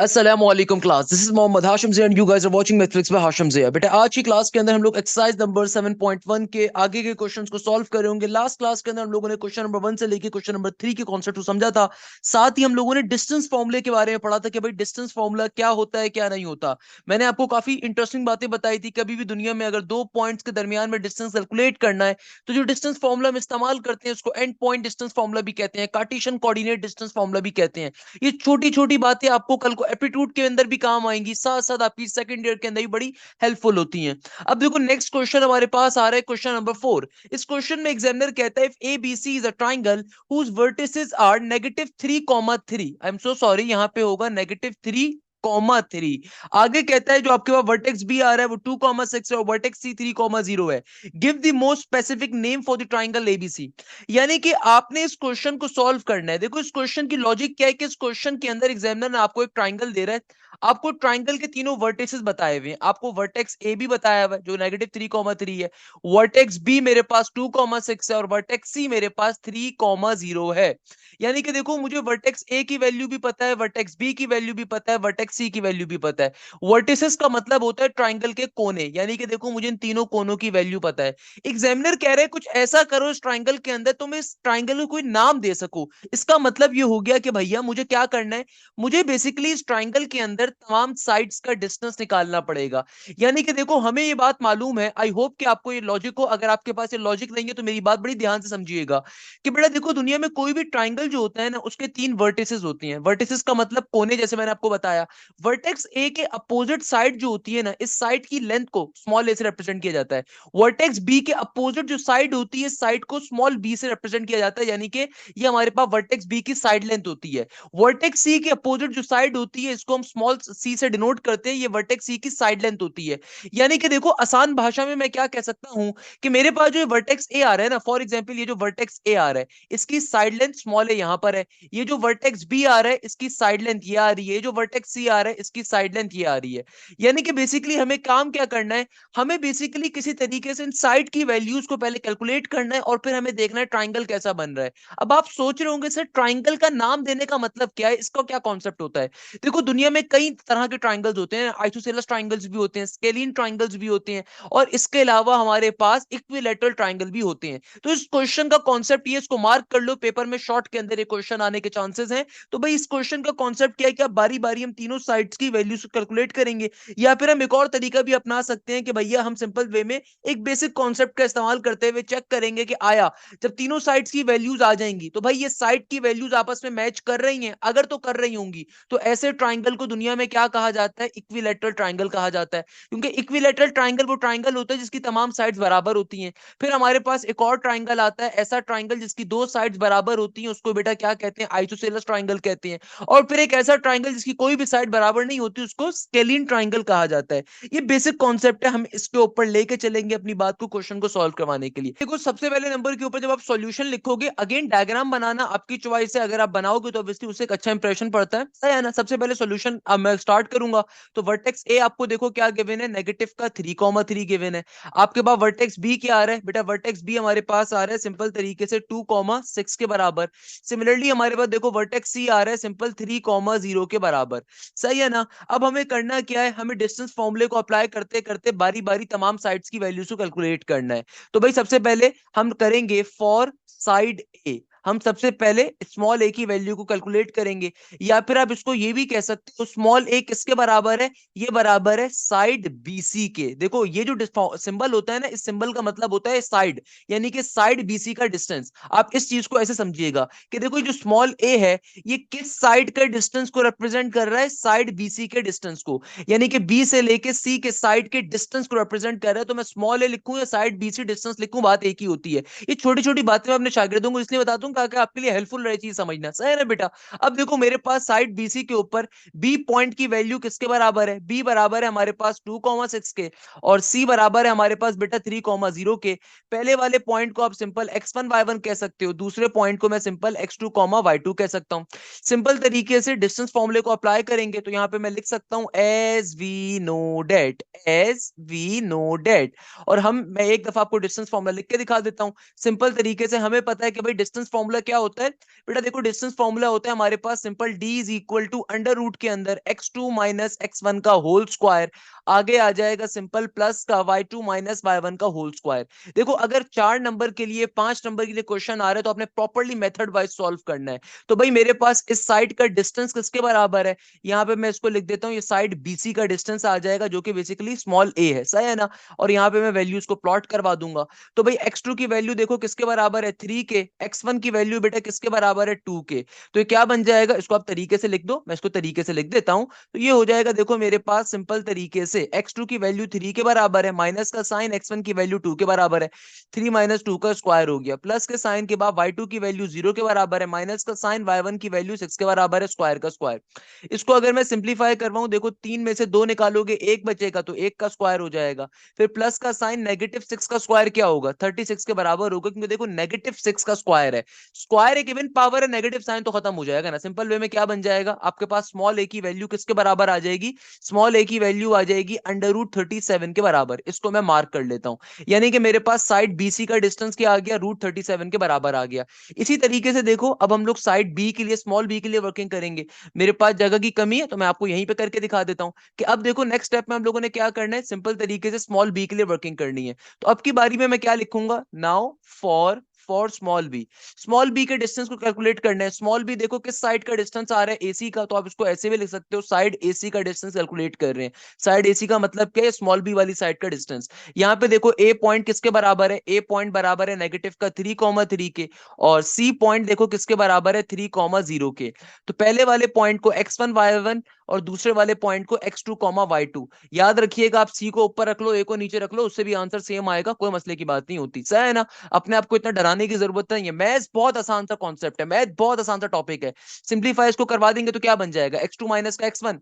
अस्सलामुअलैकुम class, this is Mohammad Hashim Zia and you guys are watching mathematics by Hashim Zia. बेटा आज की क्लास के अंदर हम लोग एक्सरसाइज नंबर 7.1 के आगे के क्वेश्चंस को सॉल्व कर रहे होंगे। लास्ट क्लास के अंदर हम लोगों ने क्वेश्चन नंबर 1 से लेके क्वेश्चन नंबर 3 के कॉन्सेप्ट को समझा था। साथ ही हम लोगों ने डिस्टेंस फॉर्मूले के बारे में पढ़ा था कि भाई डिस्टेंस फॉर्मूला क्या होता है क्या नहीं होता। मैंने आपको काफी इंटरेस्टिंग बातें बताई थी। कभी भी दुनिया में अगर दो पॉइंट्स के दरमियान में डिस्टेंस कैलकुलेट करना है तो जो डिस्टेंस फॉर्मूला हम इस्तेमाल करते हैं उसको एंड पॉइंट डिस्टेंस फॉर्मूला भी कहते हैं, कार्टेशियन कोऑर्डिनेट डिस्टेंस फॉर्मूला भी कहते हैं। ये छोटी छोटी बातें आपको कल को एप्टीट्यूड के अंदर भी काम आएंगी, साथ साथ आपकी सेकंड ईयर के अंदर भी बड़ी हेल्पफुल होती हैं। अब देखो नेक्स्ट क्वेश्चन हमारे पास आ रहा है, क्वेश्चन नंबर 4। इस क्वेश्चन में एग्जामिनर कहता है if A B C is a triangle whose vertices are -3,3। I am so sorry, यहाँ पे होगा -3,3। आगे कहता है जो आपके पास वर्टेक्स बी आ रहा है वो 2,6 है और वर्टेक्स सी 3,0 है। Give the most specific name for the triangle ABC. यानी कि आपने इस क्वेश्चन को सॉल्व करना है। देखो इस क्वेश्चन की लॉजिक क्या है कि इस क्वेश्चन के अंदर एग्जामिनर ने आपको एक ट्राइंगल दे रहा है, आपको ट्राइंगल के तीनों वर्टेक्सेस बताए हुए हैं। आपको वर्टेक्स ए भी बताया हुआ है जो -3,3 है, वर्टेक्स बी मेरे पास 2,6 है और वर्टेक्स सी मेरे पास 3,0 है। यानी कि देखो मुझे वर्टेक्स ए की वैल्यू भी पता है, वर्टेक्स बी की वैल्यू भी पता है, वर्टेक्स सी की वैल्यू भी पता है। वर्टिसेस का मतलब होता है ट्राइंगल के कोने, यानी कि देखो मुझे इन तीनों कोनों की वैल्यू पता है। एग्जामिनर कह रहे हैं कुछ ऐसा करो इस ट्राइंगल के अंदर तुम इस ट्राइंगल को कोई नाम दे सको। इसका मतलब ये हो गया कि भैया मुझे क्या करना है, मुझे बेसिकली इस ट्राइंगल के अंदर तमाम साइड्स का डिस्टेंस निकालना पड़ेगा। यानी कि देखो हमें ये बात मालूम है, आई होप कि आपको ये लॉजिक हो। अगर आपके पास ये लॉजिक नहीं है तो मेरी बात बड़ी ध्यान से समझिएगा कि बेटा देखो दुनिया में कोई भी ट्राइंगल जो होता है ना उसके तीन वर्टिसेस होती हैं। वर्टिसेस का मतलब कोने, जैसे मैंने आपको बताया। वर्टेक्स ए के अपोजिट साइड जो होती है ना, इस साइड की लेंथ को स्मॉल ए से रिप्रेजेंट किया जाता है। वर्टेक्स बी के अपोजिट जो साइड होती है, साइड को स्मॉल बी से रिप्रेजेंट किया जाता है, यानी कि ये हमारे पास वर्टेक्स बी की साइड लेंथ होती है। वर्टेक्स सी के अपोजिट जो साइड होती है इसको हम स्मॉल सी से डिनोट करते हैं, ये वर्टेक्स सी की साइड लेंथ होती है। यानी कि देखो आसान भाषा में मैं क्या कह सकता हूं कि मेरे पास जो वर्टेक्स ए आ रहा है ना, फॉर एग्जांपल ये जो वर्टेक्स ए आ रहा है इसकी साइड लेंथ स्मॉल ए यहां पर है। ये जो वर्टेक्स बी आ रहा है इसकी साइड लेंथ ये आ रही है, जो वर्टेक्स सी आ रहा है इसकी साइड लेंथ ये आ रही है। यानी कि बेसिकली हमें काम क्या करना है, हमें बेसिकली किसी तरीके से इन साइड की वैल्यूज को पहले कैलकुलेट करना है और फिर हमें देखना है ट्राइंगल कैसा बन रहा है। अब आप सोच रहे होंगे सर ट्राइंगल का नाम देने का मतलब क्या है, इसका क्या कॉन्सेप्ट होता है। देखो दुनिया में कई तरह के ट्राइंगल्स होते हैं, आइसोसेलेस ट्राइंगल्स भी होते हैं, स्केलिन ट्राइंगल्स भी होते हैं और इसके अलावा हमारे पास इक्विलैटरल ट्राइंगल भी होते हैं। तो इस क्वेश्चन का कॉन्सेप्ट ये, इसको मार्क कर लो पेपर में, शॉर्ट के अंदर ये क्वेश्चन आने के चांसेस हैं। तो भाई इस क्वेश्चन का कॉन्सेप्ट क्या है कि बारी बारी हम तीनों साइड्स की वैल्यूज कैलकुलेट करेंगे। या फिर हम एक और तरीका भी अपना सकते हैं कि भैया हम सिंपल वे में एक बेसिक कॉन्सेप्ट का इस्तेमाल करते हुए चेक करेंगे कि आया जब तीनों साइड्स की वैल्यूज आ जाएंगी तो भाई ये साइड की वैल्यूज आपस में मैच कर रही हैं, अगर तो कर रही होंगी तो ऐसे ट्राइंगल को दुनिया में क्या कहा जाता है, इक्विलैटरल ट्राइंगल कहा जाता है। क्योंकि इक्विलैटरल ट्राइंगल वो ट्राइंगल होता है जिसकी तमाम साइड्स बराबर होती हैं। फिर हमारे पास एक और ट्राइंगल आता है, ऐसा ट्राइंगल जिसकी दो साइड्स बराबर होती हैं, उसको बेटा क्या कहते हैं, आइसोसेलेस ट्राइंगल कहते हैं। और फिर एक ऐसा ट्राइंगल जिसकी कोई भी साइड बराबर नहीं होती, उसको स्केलिन ट्राइंगल कहा जाता है। ये बेसिक कॉन्सेप्ट है, हम इसके ऊपर लेके चलेंगे अपनी बात को, क्वेश्चन को सॉल्व करवाने के लिए। देखो सबसे पहले नंबर के ऊपर जब आप सॉल्यूशन लिखोगे, अगेन डायग्राम बनाना आपकी चॉइस है, अगर आप बनाओगे तो ऑब्वियसली उससे एक अच्छा इंप्रेशन पड़ता है, सही है ना। सबसे पहले सॉल्यूशन अब मैं स्टार्ट करूंगा। तो वर्टेक्स ए आपको देखो क्या गिवन है, -3,3 गिवन है। आपके पास वर्टेक्स बी क्या आ रहा है, बेटा वर्टेक्स बी हमारे पास आ रहा है सिंपल तरीके से 2,6 के बराबर। सिमिलरली हमारे पास देखो वर्टेक्स सी आ रहा है सिंपल 3,0 के बराबर, सही है ना। अब हमें करना क्या है, हमें डिस्टेंस फॉर्मूले को अप्लाई करते करते बारी बारी तमाम साइड्स की वैल्यूज को कैलकुलेट करना है। तो भाई सबसे पहले हम करेंगे फॉर साइड ए, हम सबसे पहले स्मॉल ए की वैल्यू को कैलकुलेट करेंगे। या फिर आप इसको ये भी कह सकते हो स्मॉल ए किसके बराबर है, ये बराबर है साइड बीसी के। देखो ये जो सिंबल होता है ना, इस सिंबल का मतलब होता है साइड, यानी कि साइड बीसी का डिस्टेंस। आप इस चीज को ऐसे समझिएगा कि देखो जो स्मॉल ए है ये किस साइड के डिस्टेंस को रिप्रेजेंट कर रहा है, साइड बीसी के डिस्टेंस को। यानी कि बी से लेके सी के साइड के डिस्टेंस को रिप्रेजेंट कर रहा है। तो मैं स्मॉल ए लिखूं या साइड बीसी डिस्टेंस लिखूं, बात एक ही होती है। ये छोटी छोटी बातें मैं अपने शागिर्दों को इसलिए बताता हूं ताकि आपके लिए हेल्पफुल रहे चीज समझना, सही है ना बेटा। अब देखो मेरे पास साइड बीसी के ऊपर बी पॉइंट की वैल्यू किसके बराबर है, बी बराबर है हमारे पास 2,6 के और सी बराबर है हमारे पास बेटा 3,0 के। पहले वाले पॉइंट को आप सिंपल x1 y1 कह सकते हो, दूसरे पॉइंट को मैं सिंपल x2 y2 कह सकता हूं। सिंपल तरीके से डिस्टेंस फॉर्मूले को अप्लाई करेंगे तो यहां पे मैं लिख सकता हूं एज वी नो डेट। और मैं एक दफा आपको डिस्टेंस फॉर्मूला लिख के दिखा देता हूं। सिंपल तरीके से हमें पता है कि भाई डिस्टेंस फॉर्मूला क्या होता है बेटा? देखो डिस्टेंस फॉर्मूला होता है हमारे पास simple, d is equal to under root के अंदर x2 माइनस x1 का होल स्क्वायर, आगे आ जाएगा सिंपल प्लस का y2 माइनस y1 का होल स्क्वायर। देखो अगर 4 नंबर के लिए 5 नंबर के लिए क्वेश्चन आ रहे हैं तो आपने प्रॉपर्ली मेथड वाइज सॉल्व करना है। तो भाई मेरे पास इस साइड का डिस्टेंस किसके बराबर है? यहाँ पे मैं इसको लिख देता हूँ, ये साइड BC का डिस्टेंस आ जाएगा जो कि बेसिकली स्मॉल a है, सही है ना? और यहाँ पे मैं वैल्यूज को प्लॉट करवा दूंगा। तो भाई x2 की वैल्यू देखो किसके बराबर है? 3 के। x1 की वैल्यू बेटा किसके बराबर है? 2 के। तो ये क्या बन जाएगा? इसको आप तरीके से लिख दो, मैं इसको तरीके से लिख देता हूं। तो ये हो जाएगा देखो मेरे पास सिंपल तरीके से x2 की वैल्यू 3 के बराबर है, माइनस का साइन x1 की वैल्यू 2 के बराबर है, 3 माइनस 2 का स्क्वायर हो गया, प्लस के साइन के बाद y2 की वैल्यू 0 के बराबर है, माइनस का साइन y1 की वैल्यू 6 के बराबर है, स्क्वायर का स्क्वायर। इसको अगर मैं सिंप्लीफाई करवाऊं, देखो 3 में से 2 निकालोगे, एक बचेगा तो 1 का स्क्वायर हो जाएगा। फिर प्लस का साइन -6 का स्क्वायर क्या होगा? 36 के बराबर होगा, क्योंकि देखो -6 का स्क्वायर है, स्क्वायर एक इवन पावर है, नेगेटिव साइन तो खत्म हो जाएगा ना। सिंपल वे में क्या बन जाएगा आपके पास? स्मॉल a की वैल्यू किसके बराबर आ जाएगी? स्मॉल a की वैल्यू आ जाएगी √37 के बराबर। इसको मैं मार्क कर लेता हूं, यानी कि मेरे पास साइड BC का डिस्टेंस क्या आ गया? √37 के बराबर आ गया। इसी तरीके से देखो अब हम लोग साइड B के लिए, स्मॉल b के लिए वर्किंग करेंगे। मेरे पास जगह की कमी है तो मैं आपको यहीं पे करके दिखा देता हूं कि अब देखो नेक्स्ट स्टेप में हम लोगों ने क्या करना है, सिंपल तरीके से स्मॉल b के लिए वर्किंग करनी है। तो अब की बारी में मैं क्या लिखूंगा? नाउ फॉर स्मॉल बी के डिस्टेंस को कैलकुलेट करना है। स्मॉल बी देखो किस साइड का डिस्टेंस आ रहा है? एसी का, तो आप इसको ऐसे भी लिख सकते हो, साइड एसी का डिस्टेंस कैलकुलेट कर रहे हैं। साइड एसी का मतलब क्या है? स्मॉल बी वाली साइड का डिस्टेंस। यहाँ पे देखो ए पॉइंट किसके बराबर है? ए पॉइंट बराबर है नेगेटिव का 3,3 के, और सी पॉइंट देखो किसके बराबर है? 3,0 के। तो पहले वाले पॉइंट को x1 y1 और दूसरे वाले पॉइंट को x2 y2। याद रखिएगा, आप सी को ऊपर रख लो, ए को नीचे रख लो, उससे भी आंसर सेम आएगा, कोई मसले की बात नहीं होती, सही है ना? अपने आप को इतना डराने की जरूरत नहीं है, मैथ्स बहुत आसान सा कॉन्सेप्ट है, मैथ बहुत आसान सा टॉपिक है। सिंप्लीफाई इसको करवा देंगे तो क्या बन जाएगा? x2 माइनस का x1।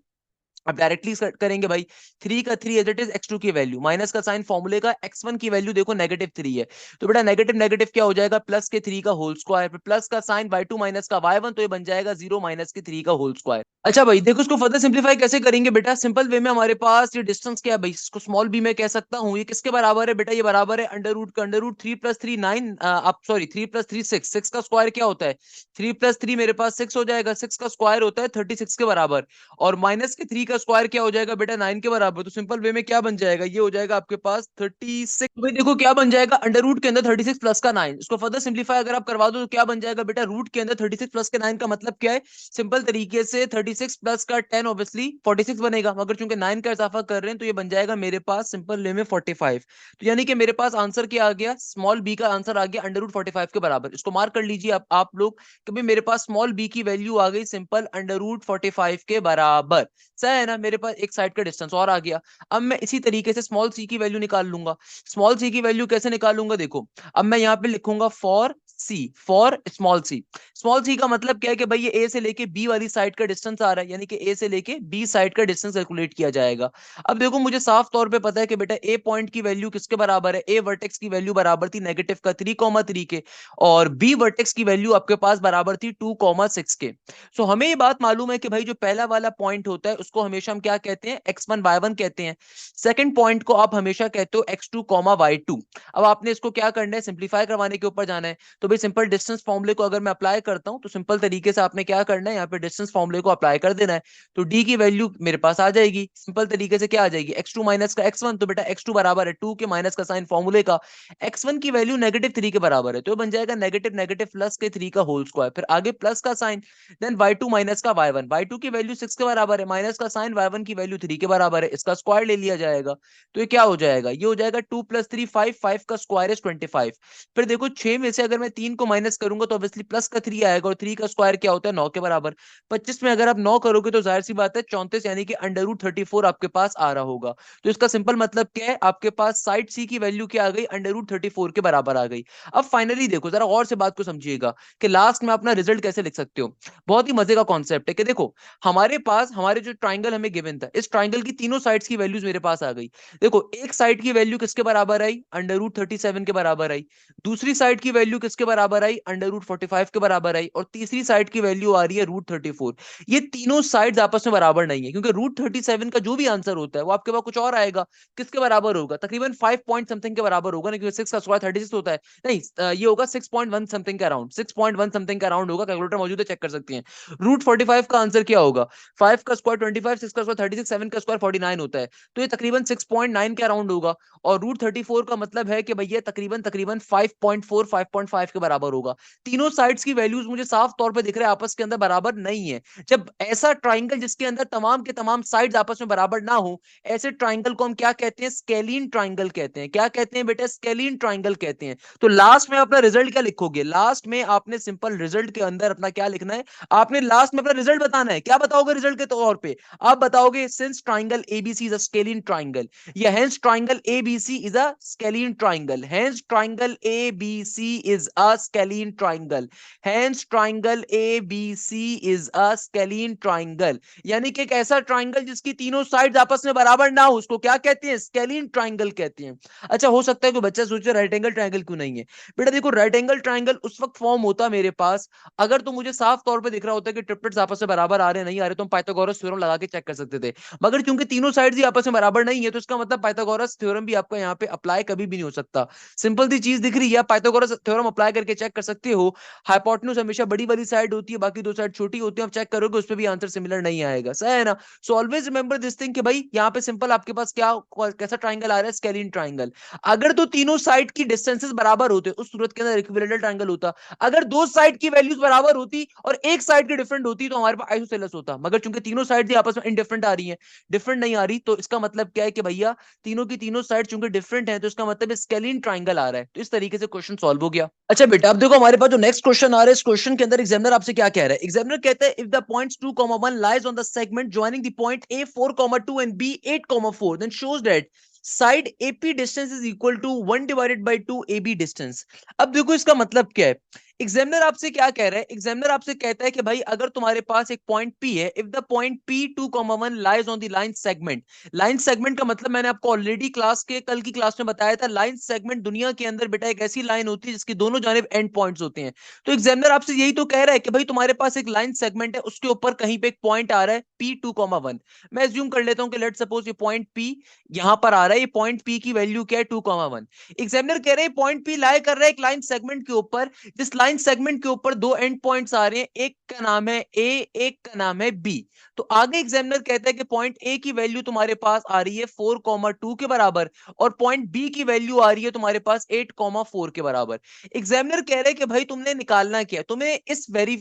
अब डायरेक्टली करेंगे भाई, 3 का 3 एज इट इज, x2 की वैल्यू माइनस का साइन फॉर्मूले का, x1 की वैल्यू देखो -3 है, तो बेटा नेगेटिव नेगेटिव क्या हो जाएगा? प्लस के 3 का होल स्क्वायर, फिर प्लस का साइन y2 माइनस का y1, तो ये बन जाएगा 0 माइनस के 3 का होल स्क्वायर। अच्छा भाई देखो इसको फर्दर सिंप्लीफाई कैसे करेंगे बेटा? सिंपल वे में हमारे पास ये डिस्टेंस क्या है भाई, इसको स्मॉल b में कह सकता हूं, ये किसके बराबर है बेटा? ये बराबर है अंडर रूट का अंडर रूट 3 + 3 9, आप सॉरी 3 + 3 6, 6 का स्क्वायर क्या होता है? 3 + 3 मेरे पास 6 हो जाएगा, 6 का स्क्वायर होता है 36 के बराबर, और माइनस के 3 का स्क्वायर क्या हो जाएगा बेटा? 9 के बराबर। तो सिंपल वे में क्या बन जाएगा? ये हो जाएगा आपके पास 36। भाई देखो क्या बन जाएगा? अंडर रूट के अंदर 36 प्लस का 9। इसको फर्दर सिंप्लीफाई अगर आप करवा दो तो क्या बन जाएगा बेटा? रूट के अंदर 36 प्लस के 9 का मतलब क्या है? सिंपल तरीके से 36 प्लस का 10 ऑब्वियसली 46 बनेगा, मगर चूंकि 9 का इजाफा कर रहे हैं तो ये बन जाएगा मेरे पास सिंपल वे में 45। तो यानी कि मेरे पास आंसर क्या आ गया? स्मॉल बी का आंसर आ गया अंडर रूट 45 के बराबर। इसको मार्क कर लीजिए आप लोग कि भाई मेरे पास स्मॉल बी की वैल्यू आ गई सिंपल अंडर रूट 45 के बराबर, सही है ना? मेरे पास एक साइड का डिस्टेंस और आ गया। अब मैं इसी तरीके से स्मॉल सी की वैल्यू निकाल लूंगा। स्मॉल सी की वैल्यू कैसे निकालूंगा? देखो अब मैं यहाँ पे लिखूंगा for C, for small C. Small C का मतलब क्या है कि भाई ये ए से लेके बी वाली साइड का डिस्टेंस आ रहा है, यानी कि ए से लेके बी साइड का डिस्टेंस कैलकुलेट किया जाएगा। अब देखो मुझे साफ तौर पे पता है कि बेटा ए पॉइंट की वैल्यू किसके बराबर है? ए वर्टेक्स की वैल्यू बराबर थी नेगेटिव का 3,3 के, और बी वर्टेक्स की वैल्यू आपके पास बराबर थी 2,6 के। सो हमें ये बात मालूम है कि भाई जो पहला वाला पॉइंट होता है उसको हमेशा हम क्या कहते हैं? x1 y1 कहते हैं। सेकंड पॉइंट को आप हमेशा कहते हो x2 y2। अब आपने इसको क्या करना है? सिंप्लीफाई करवाने के ऊपर जाना है। तो भाई सिंपल डिस्टेंस फॉर्मूले को अगर मैं अप्लाई करता हूं तो सिंपल तरीके से आपने क्या करना है? यहाँ पे डिस्टेंस फॉर्मूले को अप्लाई कर देना है, तो d की वैल्यू मेरे पास आ जाएगी सिंपल तरीके से, क्या आ जाएगी? x2 माइनस का x1, तो बेटा x2 बराबर है 2 के माइनस का साइन फॉर्मूले का, x1 की वैल्यू -3 के बराबर है, तो बन जाएगा नेगेटिव नेगेटिव प्लस के 3 का होल स्क्वायर, फिर आगे प्लस का साइन, देन y2 माइनस का y1, y2 की वैल्यू 6 के बराबर है, माइनस का साइन y1 की वैल्यू 3 के बराबर है, इसका स्क्वायर ले लिया जाएगा। तो ये क्या हो जाएगा? ये हो जाएगा 2 + 3 5, 5 का स्क्वायर इज 25। फिर देखो 6 में से अगर मैं 3 को माइनस करूंगा तो ऑब्वियसली प्लस का 3 आएगा, और 3 का स्क्वायर क्या होता है? 9 के बराबर। 25 में अगर आप 9 करोगे तो जाहिर सी बात है 34, यानी कि अंडर रूट 34 आपके पास आ रहा होगा। तो इसका सिंपल मतलब क्या है? आपके पास साइड सी की वैल्यू क्या आ गई? अंडर रूट 34 के बराबर आ गई। अब फाइनली देखो जरा और से बात को समझिएगा कि लास्ट में अपना रिजल्ट कैसे लिख सकते हो। बहुत ही मजे का कॉन्सेप्ट है कि देखो हमारे पास हमारे जो ट्राइंगल हमें गिवन था, इस ट्राइंगल की तीनों साइड्स की वैल्यूज मेरे पास आ गई। देखो एक साइड की वैल्यू किसके बराबर आई? अंडर रूट 37 के बराबर आई। दूसरी साइड की वैल्यू किसके बराबर आई, √45 के बराबर आई, और तीसरी साइड की वैल्यू आ रही है √34। ये तीनों साइड्स आपस में बराबर नहीं है, क्योंकि √37 का जो भी आंसर होता है वो आपके पास कुछ और आएगा। किसके बराबर होगा? तकरीबन 5 पॉइंट समथिंग के बराबर होगा ना, क्योंकि 6 का स्क्वायर 36 होता है। नहीं, ये होगा 6.1 समथिंग का अराउंड, 6.1 समथिंग का अराउंड होगा। कैलकुलेटर मौजूद है, चेक कर सकती हैं। √45 का आंसर क्या होगा? 5 का स्क्वायर 25, 6 का स्क्वायर 36, 7 का स्क्वायर 49 होता है, तो ये तकरीबन 6.9 के अराउंड होगा। और √34 का मतलब है कि भैया तकरीबन तकरीबन 5.4 5.5 के बराबर होगा। तीनों साइड्स की वैल्यूज मुझे साफ तौर पे दिख रहा है आपस के अंदर बराबर नहीं है। जब ऐसा ट्राइंगल जिसके अंदर तमाम के तमाम साइड्स आपस में बराबर ना हो, ऐसे ट्राइंगल को हम क्या कहते हैं? स्केलीन ट्राइंगल कहते हैं। क्या कहते हैं बेटा? स्केलीन ट्राइंगल कहते हैं। तो लास्ट में अपना रिजल्ट क्या लिखोगे? लास्ट में आपने सिंपल रिजल्ट के अंदर अपना क्या लिखना है? आपने लास्ट में अपना रिजल्ट बताना है। क्या बताओगे रिजल्ट के तौर पे? आप बताओगे since triangle ABC is a scalene triangle, या hence triangle ABC is a scalene triangle, hence triangle ABC is a scalene triangle, hence triangle ABC is a scalene triangle. यानी कि एक ऐसा ट्राइंगल जिसकी तीनों साइड्स आपस में बराबर ना हो, उसको क्या कहते हैं? स्केलीन ट्राइंगल कहते हैं। अच्छा, हो सकता है कोई बच्चा सोचे राइट एंगल ट्राइंगल क्यों नहीं है। बेटा देखो, राइट एंगल ट्राइंगल उस वक्त फॉर्म होता मेरे पास अगर तो मुझे साफ तौर पे दिख रहा होता है कि ट्रिपलेट्स आपस में बराबर आ रहे हैं, नहीं आ रहे, तो हम पाइथागोरस थ्योरम लगा के चेक कर सकते थे। मगर क्योंकि तीनों साइड्स ही आपस में बराबर नहीं है, तो इसका मतलब पाइथागोरस थ्योरम भी आपका यहाँ पे अप्लाई कभी भी नहीं हो सकता। सिंपल सी चीज दिख रही है, पाइथागोरस थ्योरम अप्लाई करके चेक कर सकते हो। हाइपोटेन्यूज हमेशा बड़ी वाली साइड होती है, बाकी दो साइड छोटी होती है। आप चेक करोगे उस पर भी आंसर सिमिलर नहीं आएगा, सही है ना? So always remember this thing कि भाई यहाँ पे सिंपल आपके पास क्या कैसा ट्राइंगल आ रहा है? Scalene triangle. अगर तो तीनों साइड की डिस्टेंसेस बराबर होते उस सूरत के अंदर इक्विलेटरल ट्राइंगल होता। अगर दो साइड की वैल्यूज बराबर होती और एक साइड की डिफरेंट होती तो हमारे पास आइसोसेलेस होता। मगर चूंकि तीनों साइड आपस में इनडिफरेंट आ रही है, डिफरेंट नहीं आ रही, तो इसका मतलब क्या है कि भैया तीनों की तीनों साइड चूंकि डिफरेंट है, तो इसका मतलब स्केलीन ट्राइंगल आ रहा है। तो इस तरीके से क्वेश्चन सॉल्व हो गया। अच्छा बेटा, अब देखो हमारे पास जो नेक्स्ट क्वेश्चन आ रहा है, इस क्वेश्चन के अंदर एग्जामिनर आपसे क्या कह रहा है? एग्जामिनर कहता है if the points 2, 1 lies on the segment joining the point A 4, 2 and B 8, 4 then shows that side AP distance is equal to 1 divided by 2 AB distance। अब देखो इसका मतलब क्या है? एग्जामिनर आपसे क्या कह रहा है? एग्जामिनर आपसे कहता है कि भाई अगर तुम्हारे पास एक पॉइंट P है, if the point P 2, 1 lies on the line segment. Line segment का मतलब मैंने आपको ऑलरेडी क्लास के कल की क्लास में बताया था। लाइन सेगमेंट दुनिया के अंदर बेटा एक ऐसी लाइन होती है जिसकी दोनों जानिब एंड पॉइंट्स होते हैं। तो एग्जामिनर आपसे यही तो कह रहा है कि भाई तुम्हारे पास एक लाइन सेगमेंट है, उसके ऊपर कहीं पे एक पॉइंट आ रहा है P 2, 1। मैं एज्यूम कर लेता हूं कि लेट सपोज ये पॉइंट P यहां पर आ रहा है। ये पॉइंट P की वैल्यू क्या है? 2, 1। एग्जामिनर कह रहे हैं पॉइंट P लाई कर रहा है एक लाइन सेगमेंट के ऊपर, जिस लाइन सेगमेंट के ऊपर दो एंड पॉइंट्स आ रहे हैं, एक का नाम है A, एक का नाम है B। तो आगे एग्जामिनर कहता है कि पॉइंट A की वैल्यू तुम्हारे पास आ रही है 4, 2 के बराबर, और पॉइंट B की वैल्यू आ रही है तुम्हारे पास 8, 4 के बराबर। एग्जामिनर कह रहे हैं कि भाई तुमने निकालना क्या है? तुम्हें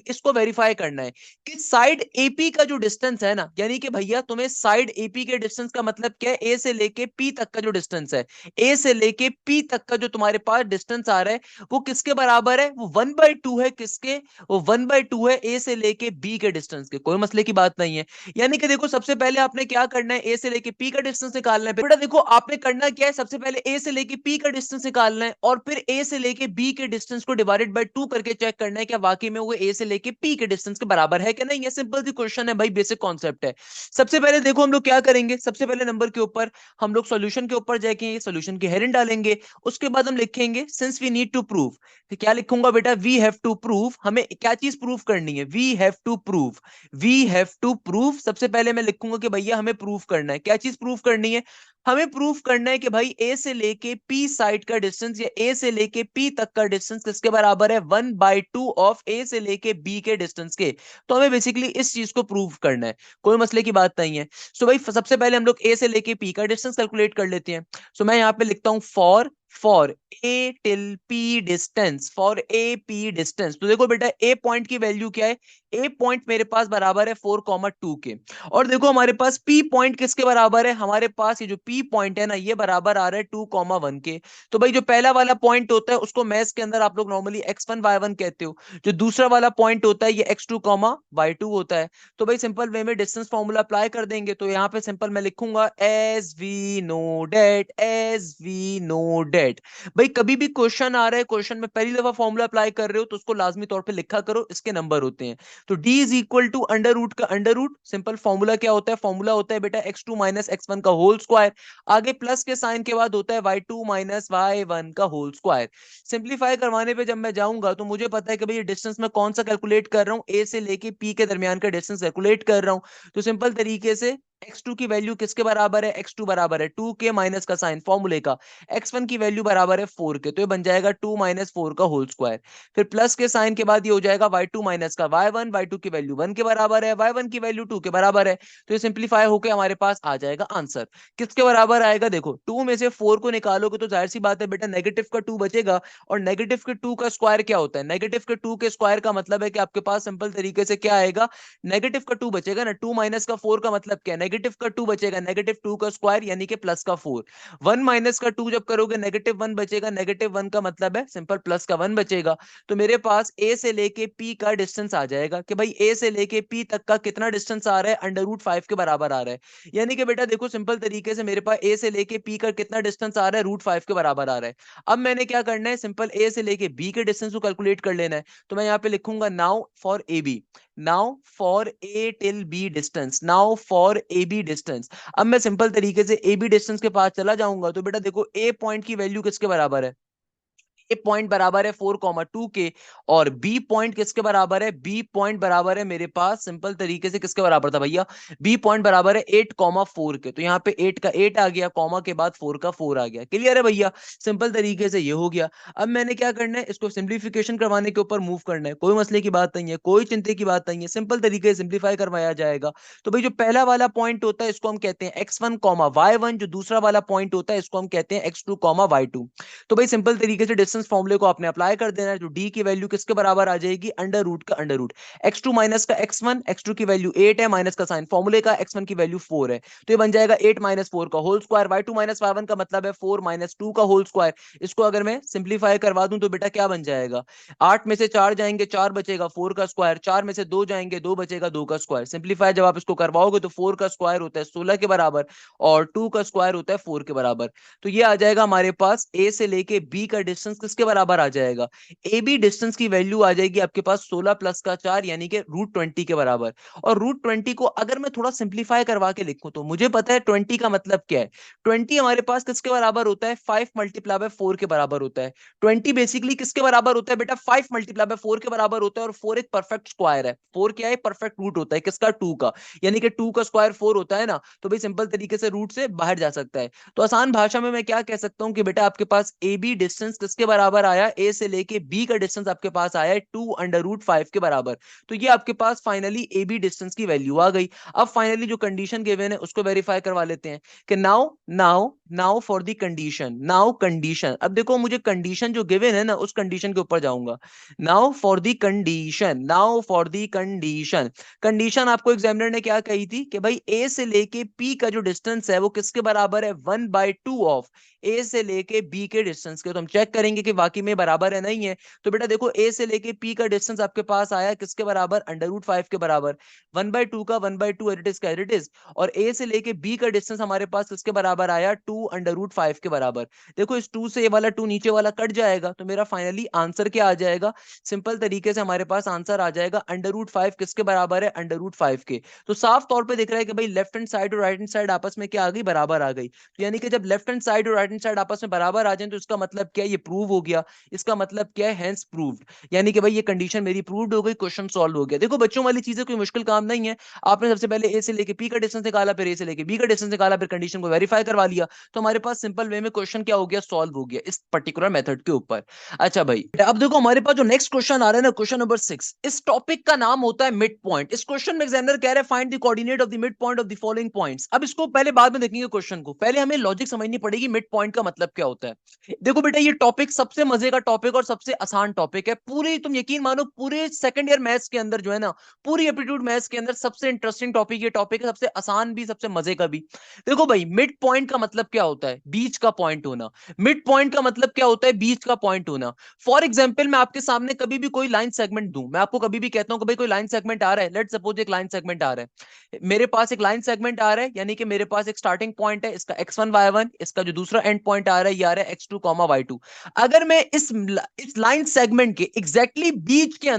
इसको वेरीफाई करना है कि साइड AP का जो डिस्टेंस है ना, यानी कि भैया तुम्हें साइड AP के डिस्टेंस का मतलब क्या है? A से लेके P तक का जो डिस्टेंस है, A से लेके P तक का जो तुम्हारे पास डिस्टेंस आ रहा है, वो किसके बराबर है? वो 1/2 है। किसके? वो 1/2 है A से लेके B के डिस्टेंस के। कोई मसले की बात नहीं है। यानी कि देखो सबसे पहले आपने क्या करना है? A से लेके P का डिस्टेंस निकालना है। बेटा देखो आपने करना क्या है? सबसे पहले A से लेके P का डिस्टेंस निकालना है, और फिर A से लेके B के डिस्टेंस को डिवाइडेड बाय 2 करके चेक करना है क्या वाकई में वो A से लेके P के डिस्टेंस के बराबर है कि नहीं। ये सिंपल सी क्वेश्चन है भाई, बेसिक कॉन्सेप्ट है। सबसे पहले देखो हम लोग क्या करेंगे, सबसे पहले नंबर के ऊपर हम लोग सॉल्यूशन के ऊपर जाएंगे, सॉल्यूशन की हेडिंग डालेंगे। उसके बाद हम लिखेंगे since we need to prove. तो क्या लिखूंगा बेटा? We have to prove. हमें क्या चीज प्रूव करनी है? We have to prove. We have to prove. सबसे पहले मैं लिखूंगा कि भैया हमें प्रूव करना है। क्या चीज प्रूव करनी है? हमें प्रूफ करना है कि भाई ए से लेके पी साइड का डिस्टेंस, या ए से लेके पी तक का डिस्टेंस किसके बराबर है? 1/2 ऑफ ए से लेके बी के डिस्टेंस के। तो हमें बेसिकली इस चीज को प्रूव करना है। कोई मसले की बात नहीं है। सो भाई सबसे पहले हम लोग ए से लेके पी का डिस्टेंस कैलकुलेट कर लेते हैं। सो मैं यहाँ पे लिखता हूं for A till P distance, for A P distance. तो देखो बेटा ए पॉइंट की वैल्यू क्या है? ए पॉइंट मेरे पास बराबर है 4, 2 के। और देखो हमारे पास पी पॉइंट किसके बराबर है? हमारे पास ये जो पी पॉइंट है ना, ये बराबर आ रहा है 2, 1 के। तो भाई जो पहला वाला पॉइंट होता है उसको मैथ्स के अंदर आप लोग नॉर्मली x1, y1 कहते हो। जो दूसरा वाला पॉइंट होता है ये x2, y2 होता है। तो भाई सिंपल वे में डिस्टेंस फॉर्मूला अप्लाई कर देंगे। तो यहाँ पे सिंपल मैं लिखूंगा as we know that set. भाई कभी भी क्वेश्चन आ रहा है, क्वेश्चन में पहली दफा फॉर्मूला अप्लाई कर रहे हो तो उसको लाजमी तौर पे लिखा करो, इसके नंबर होते हैं। तो d is equal to under root का अंडर रूट, सिंपल फॉर्मूला क्या होता है, फॉर्मूला होता है बेटा x2 माइनस x1 का होल स्क्वायर, आगे प्लस के साइन के बाद होता है y2 माइनस y1 का होल स्क्वायर। सिंप्लीफाई करवाने पे जब मैं जाऊंगा तो मुझे पता है कि भाई ये डिस्टेंस मैं कौन सा कैलकुलेट कर रहा हूं, a से लेके p के दरमियान का डिस्टेंस कैलकुलेट कर रहा हूं। तो सिंपल तरीके से x2 की वैल्यू किसके बराबर है, x2 बराबर है 2 के माइनस का साइन फॉर्मूले का, x1 की वैल्यू बराबर है 4 के, तो ये बन जाएगा 2 माइनस 4 का होल स्क्वायर। फिर प्लस के साइन के बाद ये हो जाएगा y2 माइनस का y1, y2 की वैल्यू 1 के बराबर है, y1 की वैल्यू 2 के बराबर है। तो ये सिंप्लीफाई होकर हमारे पास आ जाएगा आंसर। किसके बराबर आएगा, देखो 2 में से 4 को निकालोगे तो जाहिर सी बात है बेटा नेगेटिव का 2 बचेगा, और नेगेटिव के 2 का स्क्वायर क्या होता है, नेगेटिव के 2 के स्क्वायर का मतलब है कि आपके पास सिंपल तरीके से क्या आएगा, नेगेटिव का 2 बचेगा ना, 2 माइनस का 4 का मतलब क्या है, नेगेटिव का 2 बचेगा, नेगेटिव 2 का स्क्वायर यानी कि प्लस का 4। 1 माइनस का 2 जब करोगे नेगेटिव 1 बचेगा, नेगेटिव 1 का मतलब है सिंपल प्लस का 1 बचेगा। तो मेरे पास ए से लेके पी का डिस्टेंस आ जाएगा कि भाई ए से लेके पी तक का कितना डिस्टेंस आ रहा है, अंडर रूट 5 के बराबर आ रहा है। यानी कि बेटा देखो सिंपल तरीके से मेरे पास ए से लेके पी का कितना डिस्टेंस आ रहा है, रूट 5 के बराबर आ रहा है। अब मैंने क्या करना है, सिंपल ए से लेके बी के डिस्टेंस को कैलकुलेट कर लेना है। तो मैं यहाँ पे लिखूंगा now for A B, now for A till B distance, now for A B distance. अब मैं सिंपल तरीके से ए बी डिस्टेंस के पास चला जाऊंगा तो बेटा देखो ए पॉइंट की वैल्यू किसके बराबर है, ए पॉइंट बराबर है 4,2 के, और बी पॉइंट किसके बराबर है, बी पॉइंट बराबर है मेरे पास सिंपल तरीके से किसके बराबर था भैया, बी पॉइंट बराबर है 8,4 के। तो यहाँ पे 8 का 8 आ गया, कॉमा के बाद 4 का 4 आ गया। क्लियर है भैया, सिंपल तरीके से ये हो गया। अब मैंने क्या करना है, इसको सिंप्लीफिकेशन करवाने के ऊपर मूव करना है, कोई मसले की बात नहीं है, कोई चिंता की बात नहीं है, सिंपल तरीके से सिंप्लीफाई करवाया जाएगा। तो भाई जो पहला वाला पॉइंट होता है इसको हम कहते हैं x1 y1, जो दूसरा वाला पॉइंट होता है इसको हम कहते हैं x2 y2। तो भाई सिंपल तरीके से डिस्टेंस फॉर्मूले को आपने अप्लाई कर देना है, जो डी की वैल्यू किसके बराबर आ जाएगी, अंडर रूट का अंडर रूट, x2 माइनस का x1, x2 की वैल्यू 8 है, माइनस का साइन फॉर्मूले का, x1 की वैल्यू 4 है, तो ये बन जाएगा 8 माइनस 4 का whole square, y2 minus y1 का मतलब है 4 माइनस 2 का होल स्क्वायर। इसको अगर मैं सिंप्लीफाई करवा दूं तो बेटा क्या बन जाएगा, 8 में से 4 जाएंगे 4 बचेगा 4 का स्क्वायर, 4 में से 2 जाएंगे 2 बचेगा 2 का स्क्वायर। सिंप्लीफाई जब आप इसको करवाओगे तो 4 का स्क्वायर होता है 16 के बराबर, और 2 का स्क्वायर होता है 4 के बराबर। तो ये आ जाएगा हमारे पास ए से लेके बी का डिस्टेंस किसके बराबर आ जाएगा, ए बी डिस्टेंस की वैल्यू आ जाएगी आपके पास 16 प्लस का 4 यानी कि √20 के बराबर। और √20 को अगर मैं थोड़ा सिंप्लीफाई करवा के लिखूं तो मुझे पता है 20 का मतलब क्या है, 20 हमारे पास किसके बराबर होता है, 5 मल्टीप्लाई बाय 4 के बराबर होता है। 20 बेसिकली किसके बराबर होता है बेटा, 5 मल्टीप्लाई बाय 4 के बराबर होता है, और 4 एक परफेक्ट स्क्वायर है, 4 क्या है, परफेक्ट रूट होता है किसका, 2 का, यानी कि 2 का स्क्वायर 4 होता है ना, तो भाई सिंपल तरीके से रूट से बाहर जा सकता है। तो आसान भाषा में मैं क्या कह सकता हूं कि बेटा आपके पास ए बी डिस्टेंस किसके बराबर आया, ए से लेके बी का डिस्टेंस आपके पास आया है 2 अंडर रूट 5 के बराबर। तो ये आपके पास फाइनली ए बी डिस्टेंस की वैल्यू आ गई। अब फाइनली जो कंडीशन गिवन है उसको वेरीफाई करवा लेते हैं कि now now now for the condition, now condition. अब देखो मुझे कंडीशन जो गिवन है ना उस कंडीशन के ऊपर जाऊंगा। Now for the condition, now for the condition, condition आपको एग्जामिनर ने क्या कही थी कि भाई ए से लेके पी का जो डिस्टेंस है वो किसके बराबर है, 1/2 ऑफ ए से लेके बी के डिस्टेंस के। तो हम चेक करेंगे कि वाकई में बराबर है नहीं है। तो बेटा देखो ए से लेके पी का डिस्टेंस आपके पास आया किसके बराबर, अंडर रूट 5 के बराबर, 1/2 का 1/2 एज इट इज, और ए से लेके बी का डिस्टेंस हमारे पास किसके बराबर आया, 2 अंडर रूट 5 के बराबर। देखो इस 2 से ये वाला 2 नीचे वाला कट जाएगा, तो मेरा फाइनली आंसर क्या आ जाएगा, सिंपल तरीके से हमारे पास आंसर आ जाएगा अंडर रूट 5 किसके बराबर है, अंडर रूट 5 के। तो साफ तौर पे दिख रहा है कि भाई लेफ्ट हैंड साइड और राइट हैंड साइड आपस में क्या आ गई, बराबर आ गई। तो यानी कि जब लेफ्ट हैंड साइड और राइट हैंड साइड आपस में बराबर आ जाए तो इसका मतलब क्या है, ये प्रूव हो गया। इसका मतलब क्या है, हेंस प्रूव्ड, यानी कि भाई ये कंडीशन मेरी प्रूव्ड हो गई, क्वेश्चन सॉल्व हो गया। देखो बच्चों वाली चीजें कोई मुश्किल काम नहीं है। आपने सबसे पहले ए से लेके पी का डिस्टेंस निकाला, फिर ए से लेके बी का डिस्टेंस निकाला, फिर कंडीशन को वेरीफाई करवा लिया, तो हमारे पास सिंपल वे में क्वेश्चन क्या हो गया, सॉल्व हो गया इस पर्टिकुलर मेथड के ऊपर। अच्छा भाई अब देखो हमारे पास जो नेक्स्ट क्वेश्चन आ रहा है ना, क्वेश्चन नंबर 6, इस टॉपिक का नाम होता है मिड पॉइंट। इस क्वेश्चन में एग्जामिनर कह रहा है find the coordinate of the mid point of the following points. अब इसको पहले बाद में देखेंगे क्वेश्चन को, पहले हमें लॉजिक समझनी पड़ेगी मिड पॉइंट का मतलब क्या होता है। देखो बेटा ये टॉपिक सब सबसे मजे का टॉपिक और सबसे आसान टॉपिक है पूरी, तुम यकीन मानो पूरे सेकंड ईयर मैथ्स के अंदर जो है ना, पूरी एप्टीट्यूड मैथ्स के अंदर सबसे इंटरेस्टिंग टॉपिक ये टॉपिक है, सबसे आसान भी सबसे मजे का भी। देखो भाई, मिड पॉइंट का मतलब क्या होता है? बीच का पॉइंट होना। मिड पॉइंट का मतलब क्या होता है? बीच का पॉइंट होना। फॉर एग्जाम्पल, मैं आपके सामने कभी भी कोई लाइन सेगमेंट दूं, मैं आपको कभी भी कहता हूं कि भाई कोई लाइन सेगमेंट आ रहा है, लेट सपोज एक लाइन सेगमेंट आ रहा है, मेरे पास एक लाइन सेगमेंट आ रहा है, यानी कि मेरे पास एक स्टार्टिंग पॉइंट है, इसका x1 y1, इसका जो दूसरा एंड पॉइंट आ रहा है ये आ रहा है x2 y2। अगर मैं इस लाइन सेगमेंट के एग्जैक्टली बीच के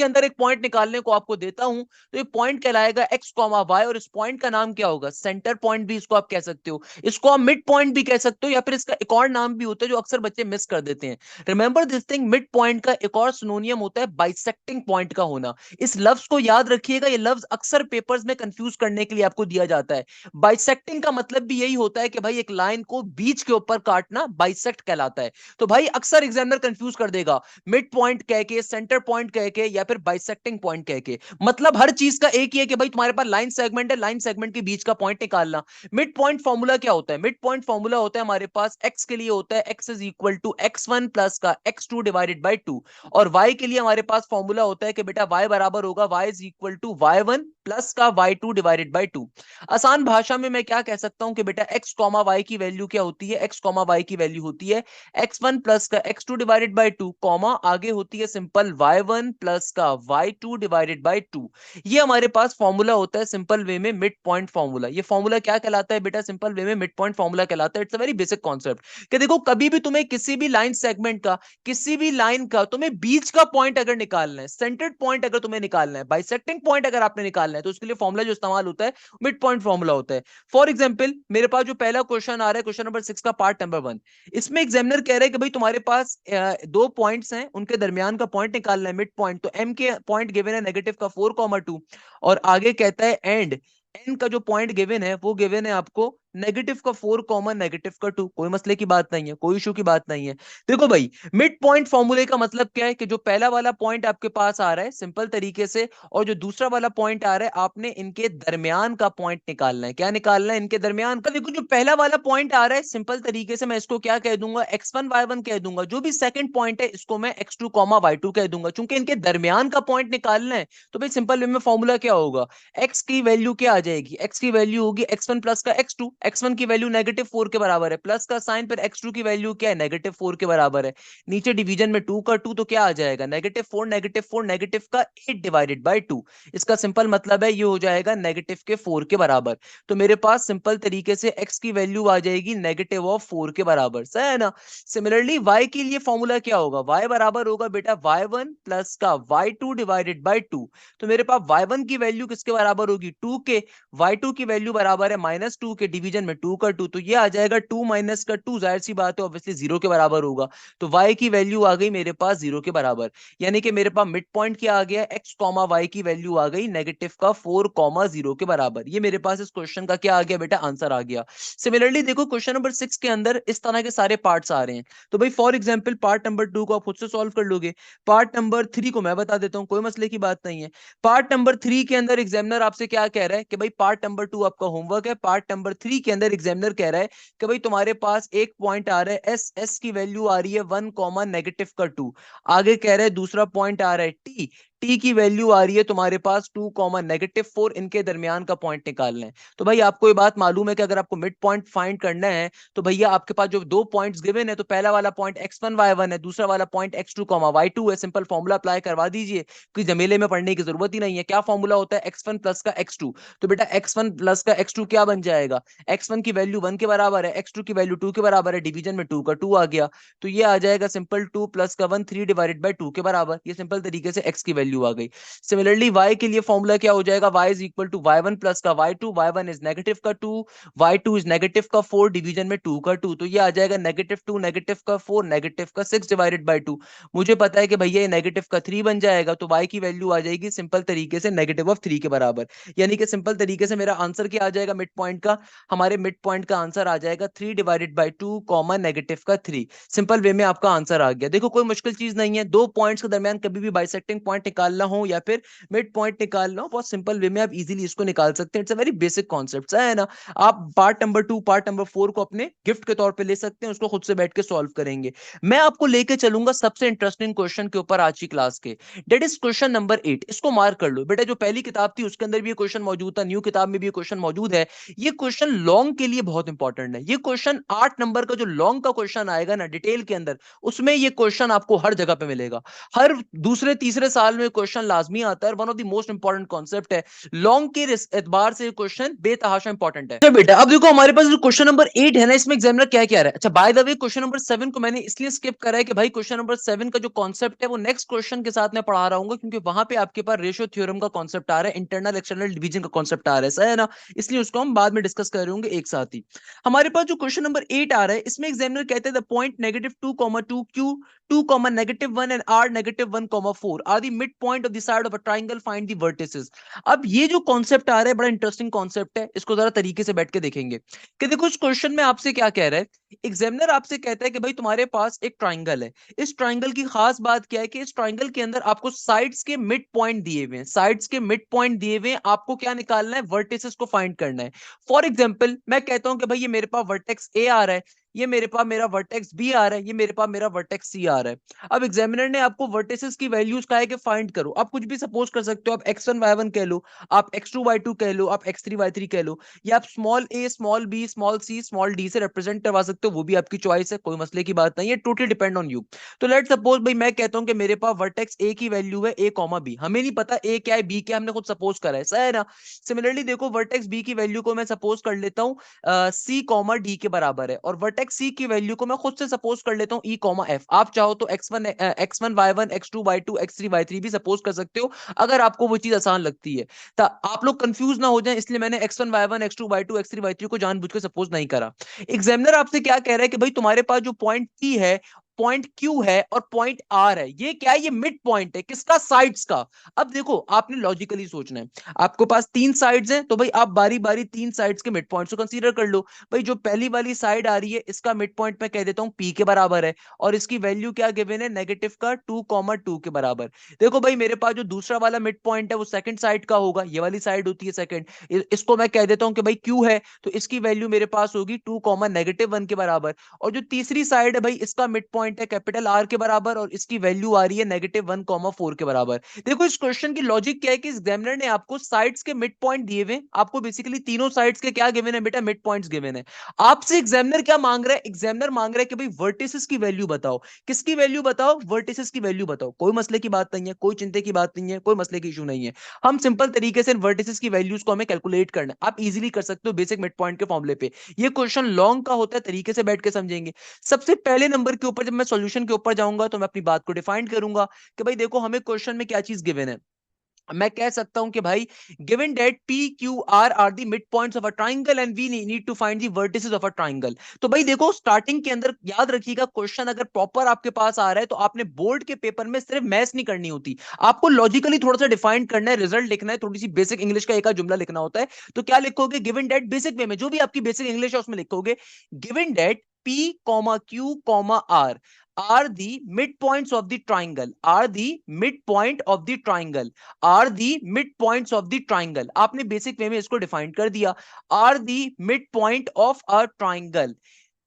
अंदर एक पॉइंट निकालने को आपको देता हूं, तो ये पॉइंट कहलाएगा x y, और इस पॉइंट का नाम क्या होगा? सेंटर पॉइंट भी इसको आप कह सकते हो, इसको आप मिड पॉइंट भी कह सकते हो, या फिर इसका एक और नाम भी होता है जो अक्सर बच्चे मिस कर देते हैं। Remember this thing, mid point का एक और सिनोनियम होता है बाइसेक्टिंग पॉइंट का होना। इस लफ्ज को याद रखिएगा, ये लफ्ज अक्सर पेपर्स में कंफ्यूज करने के लिए आपको दिया जाता है। बाइसेक्टिंग का मतलब भी यही होता है कि भाई एक लाइन को बीच के ऊपर काटना बाइसेक्ट कहलाता है। तो भाई अक्सर एग्जामिनर कंफ्यूज कर देगा मिड पॉइंट कह के, सेंटर पॉइंट कह के, या फिर बाइसेक्टिंग पॉइंट कह के। मतलब हर चीज का एक ही है कि भाई तुम्हारे पास लाइन सेगमेंट है, लाइन सेगमेंट के बीच का पॉइंट निकालना। मिड पॉइंट फॉर्मूला क्या होता है? मिड पॉइंट फॉर्मूला होता है हमारे पास x के लिए होता है x is equal to x1 plus का x2 डिवाइडेड बाई 2, और y के लिए हमारे पास फॉर्मूला होता है कि बेटा y बराबर होगा y is equal to y1 plus का y2 डिवाइडेड बाई 2। आसान भाषा में मैं क्या कह सकता हूं कि बेटा x कॉमा y की वैल्यू क्या होती है? x कॉमा y की वैल्यू होती है x1 प्लस का x2 डिवाइडेड बाई 2, कॉमा आगे होती है सिंपल y1 प्लस का y2 डिवाइडेड बाई 2। ये हमारे पास फॉर्मूला होता है सिंपल वे में मिड पॉइंट फॉर्मूला। ये फॉर्मूला क्या कहलाता है बेटा? सिंपल वे में मिड पॉइंट फॉर्मूला कहलाता है। It's a very basic concept कि देखो कभी भी तुम्हें किसी भी लाइन सेगमेंट का, किसी भी लाइन का तुम्हें बीच का पॉइंट अगर निकालना है, सेंटर्ड पॉइंट अगर तुम्हें निकालना है, बाइसेक्टिंग पॉइंट अगर आपने निकालना है, तो उसके लिए फॉर्मूला जो इस्तेमाल होता है मिड पॉइंट फॉर्मूला होता है। फॉर एग्जाम्पल, मेरे पास जो पहला क्वेश्चन आ रहा है, क्वेश्चन नंबर 6 का पार्ट नंबर 1, इसमें एग्जामिनर कह रहा है कि भाई तुम्हारे पास दो पॉइंट्स हैं, उनके दरमियान का पॉइंट निकालना है मिड पॉइंट। तो एम के पॉइंट गिवन है नेगेटिव का 4,2, और आगे कहता है एंड एन का जो पॉइंट गिवन है वो गिवन है आपको नेगेटिव का 4 कॉमन नेगेटिव का 2। कोई मसले की बात नहीं है, कोई इशू की बात नहीं है। देखो भाई, मिड पॉइंट फॉर्मूले का मतलब क्या है कि जो पहला वाला पॉइंट आपके पास आ रहा है सिंपल तरीके से, और जो दूसरा वाला पॉइंट आ रहा है, आपने इनके दरमियान का पॉइंट निकालना है। क्या निकालना है? इनके दरमियान का। देखो जो पहला वाला पॉइंट आ रहा है सिंपल तरीके से मैं इसको क्या कह दूंगा? x1 y1 कह दूंगा। जो भी सेकंड पॉइंट है इसको मैं x2 y2 कह दूंगा। चूंकि इनके दरमियान का पॉइंट निकालना है, तो भाई सिंपल वे में फॉर्मूला क्या होगा? x की वैल्यू क्या आ जाएगी? x की वैल्यू होगी x1 प्लस का x2। x1 की वैल्यू -4 के बराबर है, प्लस का साइन, पर x2 की वैल्यू क्या है? -4 के बराबर है। नीचे डिवीजन में 2 का 2, तो क्या आ जाएगा? -4 -4 नेगेटिव का 8 डिवाइडेड बाई 2। इसका सिंपल मतलब है ये हो जाएगा नेगेटिव के 4 के बराबर। तो मेरे पास सिंपल तरीके से x की वैल्यू आ जाएगी -4 के बराबर। सही है ना? सिमिलरली y के लिए फॉर्मूला क्या होगा? y बराबर होगा बेटा y1 प्लस का y2 डिवाइडेड बाई 2। तो मेरे पास y1 की वैल्यू किसके बराबर होगी? 2 के। y2 की वैल्यू बराबर है -2 के, डिवीजन में 2 का 2, तो ये आ जाएगा 2 माइनस का 2, जाहिर सी बात है ऑब्वियसली 0 के बराबर होगा। तो y की वैल्यू आ गई मेरे पास 0 के बराबर। यानी कि मेरे पास मिड पॉइंट क्या आ गया? x कॉमा y की वैल्यू आ गई नेगेटिव का 4,0 के बराबर। ये मेरे पास इस क्वेश्चन का क्या आ गया बेटा? आंसर आ गया। सिमिलरली देखो क्वेश्चन नंबर 6 के अंदर इस तरह के सारे पार्ट्स आ रहे हैं। तो भाई फॉर एग्जाम्पल पार्ट नंबर 2 को आप खुद से सॉल्व कर लोगे, पार्ट नंबर 3 को मैं बता देता हूं, कोई मसले की बात नहीं है। पार्ट नंबर 3 के अंदर एग्जामिनर आपसे क्या कह रहा है कि भाई पार्ट नंबर 2 आपका होमवर्क है, पार्ट नंबर 3 के अंदर एग्जामिनर कह रहा है कि भाई तुम्हारे पास एक पॉइंट आ रहा है एस, एस की वैल्यू आ रही है 1 कॉमा नेगेटिव का 2। आगे कह रहा है दूसरा पॉइंट आ रहा है टी, टी की वैल्यू आ रही है तुम्हारे पास 2 कॉमा -4, इनके दरमियान का पॉइंट निकालना है। तो भाई आपको ये बात मालूम है कि अगर आपको मिड पॉइंट फाइंड करना है, तो भैया आपके पास जो दो पॉइंट्स गिवन है, तो पहला वाला पॉइंट x1 y1 है, दूसरा वाला पॉइंट x2 y2 है। सिंपल फॉर्मूला अप्लाई करवा दीजिए, कोई जमेले में पढ़ने की जरूरत ही नहीं है। क्या फॉर्मूला होता है? x1 प्लस का x2। तो बेटा x1 प्लस का x2 क्या बन जाएगा? x1 की वैल्यू 1 के बराबर है, x2 की वैल्यू 2 के बराबर है, डिवीजन में 2 का 2 आ गया। तो ये आ जाएगा सिंपल 2 प्लस का 1 3 डिवाइडेड बाई 2 के बराबर। ये सिंपल तरीके से x की वैल्यू आ गई। सिमिलरली y के लिए फॉर्मूला क्या हो जाएगा? y is equal to y1 plus का y2, y1 इज नेगेटिव का 2, y2 इज नेगेटिव का 4, डिवीजन में 2 का 2। तो ये आ जाएगा -2 नेगेटिव का 4 नेगेटिव का 6 डिवाइडेड बाई 2। मुझे पता है कि भैया ये नेगेटिव का 3 बन जाएगा, तो y की वैल्यू आ जाएगी सिंपल तरीके से -3 के बराबर। यानी कि सिंपल तरीके से मेरा आंसर क्या आ जाएगा मिड पॉइंट का? हमारे मिड पॉइंट का आंसर आ जाएगा 3 डिवाइडेड बाई 2 कॉमा नेगेटिव का 3। सिंपल वे में आपका आंसर आ गया। देखो कोई मुश्किल चीज नहीं है, दो पॉइंट्स के दरमियान कभी भी बाइसेक्टिंग पॉइंट निकालना हो या फिर मिड पॉइंट निकालना हो, बहुत सिंपल वे में आप इजीली इसको निकाल सकते हैं। It's a very basic concept है ना। आप पार्ट नंबर 2 पार्ट नंबर 4 को अपने गिफ्ट के तौर पे ले सकते हैं, उसको खुद से बैठ के सॉल्व करेंगे। मैं आपको लेके चलूंगा सबसे इंटरेस्टिंग क्वेश्चन के ऊपर आज की क्लास के, डेट इज क्वेश्चन नंबर 8। इसको मार्क कर लो बेटा, जो पहली किताब थी उसके अंदर भी ये क्वेश्चन मौजूद था, न्यू किताब में भी ये क्वेश्चन मौजूद है। ये क्वेश्चन लॉन्ग के लिए बहुत इंपॉर्टेंट है। ये क्वेश्चन 8 नंबर का जो लॉन्ग का क्वेश्चन आएगा ना डिटेल के अंदर, उसमें ये क्वेश्चन आपको हर जगह पे मिलेगा। हर दूसरे तीसरे साल में क्वेश्चन लाजमी आता है, one of the most important concept है। लॉन्ग के एतबार से क्वेश्चन बेतहाशा इंपॉर्टेंट है। अच्छा बेटा, अब देखो हमारे पास जो क्वेश्चन नंबर 8 है ना, इसमें एग्जामिनर क्या क्या रहा है। अच्छा by the way, question number 7 को मैंने इसलिए स्किप करा है कि भाई क्वेश्चन नंबर 7 का जो कॉन्सेप्ट है वो नेक्स्ट क्वेश्चन के साथ मैं पढ़ा रहा हूँ, क्योंकि वहां पे आपके पास रेशियो थ्योरम का कॉन्सेप्ट आ रहा है, इंटरनल एक्सटर्नल डिवीजन का कॉन्सेप्ट आ रहा है, सही है ना। इसलिए उसको हम बाद में डिस्कस कर रहे होंगे एक साथ ही। हमारे पास जो क्वेश्चन नंबर 8 आ रहा है, इसमें एग्जामिनर कहते हैं the point -2, 2, Q 2, -1 and R -1, 4 are the midpoint of the side of a triangle, find the vertices। अब ये जो कॉन्सेप्ट आ रहा है बड़ा इंटरेस्टिंग कॉन्सेप्ट है, इसको जरा तरीके से बैठ के देखेंगे कि देखो इस क्वेश्चन में आपसे क्या कह रहा है। एग्जामिनर आपसे कहता है कि भाई तुम्हारे पास एक ट्राइंगल है। इस ट्राइंगल की खास बात क्या है कि इस ट्राइंगल के अंदर आपको साइड्स के मिड पॉइंट दिए हुए हैं, साइड्स के मिड पॉइंट दिए हुए हैं, आपको क्या निकालना है, वर्टिसेस को फाइंड करना है। फॉर एग्जाम्पल मैं कहता हूं कि भाई ये मेरे पास वर्टेक्स ए आ रहा है, ये मेरे पास मेरा वर्टेक्स बी आ रहा है, ये मेरे पास मेरा वर्टेक्स सी आ रहा है। अब एग्जामिनर ने आपको वर्टिसेस की वैल्यूज कहा है कि फाइंड करो। आप कुछ भी सपोज कर सकते हो, आप x1 y1 कह लो, आप x2 y2 कह लो, आप x3 y3 कह लो, या आप small a small b small c small d से रिप्रेजेंट करवा सकते हो, वो भी आपकी चॉइस है, कोई मसले की बात नहीं है, टोटली डिपेंड ऑन यू। तो लेट सपोज भाई मैं कहता हूं कि मेरे पास वर्टेक्स a की वैल्यू है a कॉमा b, हमें नहीं पता a क्या है b क्या, हमने खुद सपोज करा है, सही है ना। सिमिलरली देखो वर्टेक्स b की वैल्यू को मैं सपोज कर लेता हूं सी कॉमा डी के बराबर है, और वर्टेक्स सी की वैल्यू को मैं खुद से सपोज कर लेता हूं ई कॉमा एफ। आप चाहो तो x1 y1 x2 y2 x3 y3 भी सपोज कर सकते हो, अगर आपको वो चीज आसान लगती है। तो आप लोग कंफ्यूज ना हो जाएं, इसलिए मैंने x1 y1 x2 y2 x3 y3 को जानबूझ के सपोज नहीं करा। एग्जामिनर आपसे क्या कह रहा है कि भाई तुम्हारे पास जो पॉइंट पी है, पॉइंट क्यू है और पॉइंट आर है, ये क्या है, ये मिड पॉइंट है, किसका, साइड्स का। अब देखो आपने लॉजिकली सोचना है, आपके पास 3 साइड्स हैं, तो भाई आप बारी बारी 3 साइड्स के मिड पॉइंट्स को कंसीडर कर लो। भाई जो पहली वाली साइड आ रही है, इसका मिड पॉइंट मैं कह देता हूं पी के बराबर है, और इसकी वैल्यू क्या गिवन है, नेगेटिव का 2, 2 के बराबर। देखो भाई मेरे पास जो दूसरा वाला मिड पॉइंट है वो सेकंड साइड का होगा, ये वाली साइड होती है सेकंड, इसको मैं कह देता हूं कि भाई क्यू है, तो इसकी वैल्यू मेरे पास होगी 2, -1 के बराबर। और जो तीसरी साइड है भाई, इसका मिड पॉइंट है कैपिटल आर के बराबर, और इसकी वैल्यू आ रही है -1, 4 के बराबर। देखो इस क्वेश्चन की लॉजिक क्या है कि एग्जामिनर ने आपको साइड्स के मिड पॉइंट दिए हुए, आपको बेसिकली तीनों साइड्स के क्या गिवन है बेटा, मिड पॉइंट्स गिवन है। आपसे एग्जामिनर क्या मांग रहा है, एग्जामिनर मांग रहा है कि भाई वर्टिसेस की वैल्यू बताओ। किसकी वैल्यू बताओ, वर्टिसेस की वैल्यू बताओ। कोई मसले की बात नहीं है, कोई चिंता की बात नहीं है, कोई मसले की इशू नहीं है। हम सिंपल तरीके से वर्टिसेस की वैल्यूज को हमें कैलकुलेट करना है, आप इजीली कर सकते हो बेसिक मिड पॉइंट के फॉर्मूले पे। ये क्वेश्चन लॉन्ग का होता है, तरीके से बैठ के समझेंगे। सबसे पहले नंबर के ऊपर जब मैं सॉल्यूशन के ऊपर जाऊंगा तो मैं अपनी बात को डिफाइन करूंगा कि भाई देखो हमें क्वेश्चन में क्या चीज गिवन है। मैं कह सकता हूं कि भाई given that p q r are the midpoints of a triangle and we need to find the vertices of a triangle। तो भाई देखो स्टार्टिंग के अंदर याद रखिएगा, क्वेश्चन अगर प्रॉपर आपके पास आ रहा है तो आपने बोर्ड के पेपर में सिर्फ मैथ्स नहीं करनी होती, आपको लॉजिकली थोड़ा सा डिफाइन करना है, रिजल्ट लिखना है, थोड़ी सी बेसिक इंग्लिश का एक आध जुमला लिखना होता है। तो क्या लिखोगे, गिवन डेट बेसिक वे में जो भी आपकी बेसिक इंग्लिश है उसमें लिखोगे given that p q r are the midpoints of the triangle, are the midpoint of the triangle, are the midpoint of the triangle. आपने बेसिक वे में इसको डिफाइन कर दिया, are the midpoint of a triangle.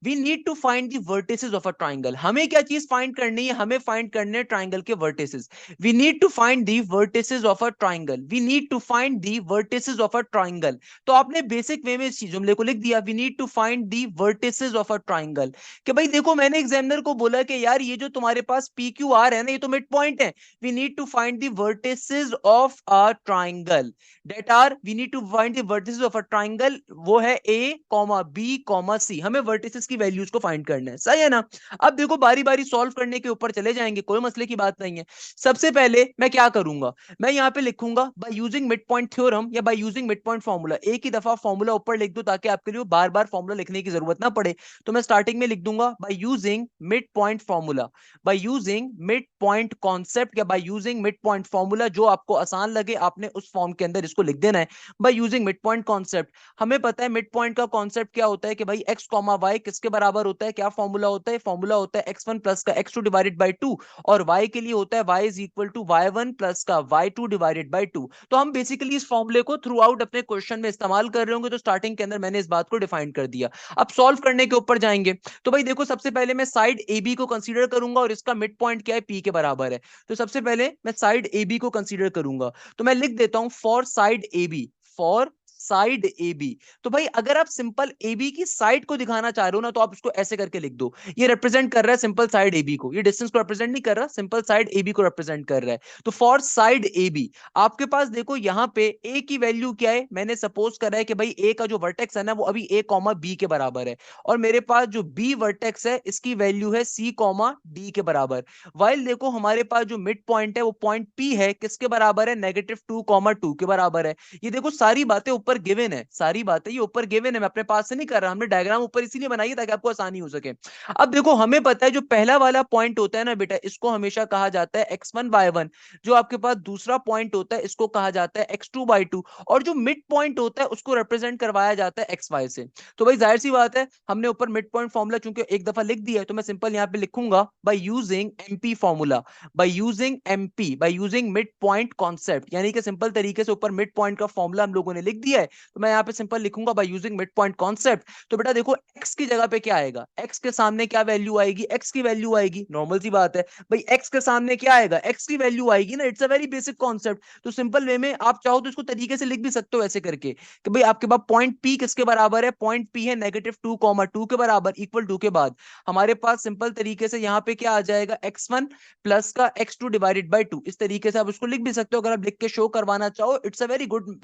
We need to find the vertices of a triangle. हमें क्या चीज find करनी है, हमें फाइंड करने ट्राइंगल के vertices. We need to find the vertices of a triangle, we need to find the vertices of a triangle. तो आपने बेसिक वे में इस जुमले को लिख दिया, we need to find the vertices of a triangle. कि भाई देखो मैंने एग्जामिनर को बोला कि यार ये जो तुम्हारे पास पी क्यू आर है ना, ये तो मिड पॉइंट है। We need to find the vertices of a triangle, that are we need to find the vertices of a triangle, वो है A comma B comma C. हमें वर्टिसेस की values को फाइंड करना है, सही है ना। अब देखो बारी बारी सॉल्व करने के ऊपर चले जाएंगे, कोई मसले की बात नहीं है। सबसे पहले मैं क्या करूंगा, मैं यहाँ पे लिखूंगा by using mid point theorem या by using mid point formula. एक ही दफा फॉर्मूला ऊपर लिख दो ताकि आपके लिए बार बार फॉर्मूला लिखने की जरूरत ना पड़े। तो मैं स्टार्टिंग में लिख दूंगा by using mid point formula, by using mid point concept या by using mid point formula, जो आपको आसान लगे आपने उस फॉर्म के अंदर इसको लिख देना है। Bye using mid point concept, हमें पता है मिड पॉइंट का कॉन्सेप्ट क्या होता है कि भाई एक्स कॉमा वाई किसके किसके बराबर होता है, क्या फॉर्मूला होता है, फॉर्मूला होता है x1 प्लस का x2 डिवाइडेड बाई 2, और y के लिए होता है y is equal to y1 plus का y2 डिवाइडेड बाई 2। तो हम बेसिकली इस फॉर्मूले को थ्रू आउट अपने क्वेश्चन में इस्तेमाल कर रहे होंगे, तो स्टार्टिंग के अंदर मैंने इस बात को डिफाइन कर दिया। अब सॉल्व करने के ऊपर जाएंगे। तो भाई देखो, सबसे पहले मैं साइड ए बी को कंसीडर करूंगा और इसका मिड पॉइंट क्या है, पी के बराबर है। तो सबसे पहले मैं साइड ए बी को कंसीडर करूंगा, तो मैं लिख देता हूं for side A B, for side A B. तो भाई अगर आप सिंपल ए बी की साइड को दिखाना चाह रहे हो ना, तो आप उसको ऐसे करके लिख दो, ये रिप्रेजेंट कर रहा है सिंपल साइड ए बी को, ये डिस्टेंस को रिप्रेजेंट नहीं कर रहा, सिंपल साइड ए बी को रिप्रेजेंट कर रहा है। तो फॉर साइड ए बी आपके पास देखो यहां पे ए की वैल्यू क्या है, मैंने सपोज करा है कि भाई ए का जो वर्टेक्स है ना वो अभी ए कॉमा बी के बराबर है, और मेरे पास जो बी वर्टेक्स है इसकी वैल्यू है सी कॉमा डी के बराबर। वाइल देखो हमारे पास जो मिड पॉइंट है वो पॉइंट पी है, किसके बराबर है, -2,2 के बराबर है। ये देखो सारी बातें ऊपर गिवन है, सारी बातें ये ऊपर गिवन है, मैं अपने पास से नहीं कर रहा, हमने डायग्राम ऊपर इसीलिए बनाई है ताकि आपको आसानी हो सके। अब देखो हमें पता है जो पहला वाला पॉइंट होता है ना बेटा, इसको हमेशा कहा जाता है x1 y1। जो आपके पास दूसरा पॉइंट होता है इसको कहा जाता है x2 y2, और जो मिड पॉइंट होता है उसको रिप्रेजेंट करवाया जाता है xy से। तो भाई जाहिर सी बात है, हमने ऊपर मिड पॉइंट फॉर्मूला चूंकि एक दफा लिख दिया है, तो मैं सिंपल यहां पे लिखूंगा by using MP formula, by using MP, bye using mid point concept, यानी कि सिंपल तरीके से ऊपर मिड पॉइंट का फॉर्मूला हम लोगों ने लिख दिया है, तो मैं यहाँ पे सिंपल लिखूंगा by using mid point concept. तो बेटा देखो x की जगह पे क्या आएगा, x के सामने क्या वैल्यू आएगी, x की वैल्यू आएगी, नॉर्मल सी बात है भाई, x के सामने क्या आएगा, x की वैल्यू आएगी ना, it's a very basic concept. तो सिंपल वे में आप चाहो तो इसको तरीके से लिख भी सकते हो ऐसे करके कि भाई आपके पास पॉइंट p किसके बराबर है, पॉइंट p है -2,2 के बराबर, इक्वल टू के बाद हमारे पास सिंपल तरीके से यहाँ पे क्या आ जाएगा, x1 प्लस का x2 डिवाइडेड बाई 2। इस तरीके से आप उसको लिख भी सकते हो, अगर आप लिख के शो करवाना चाहो, it's a very good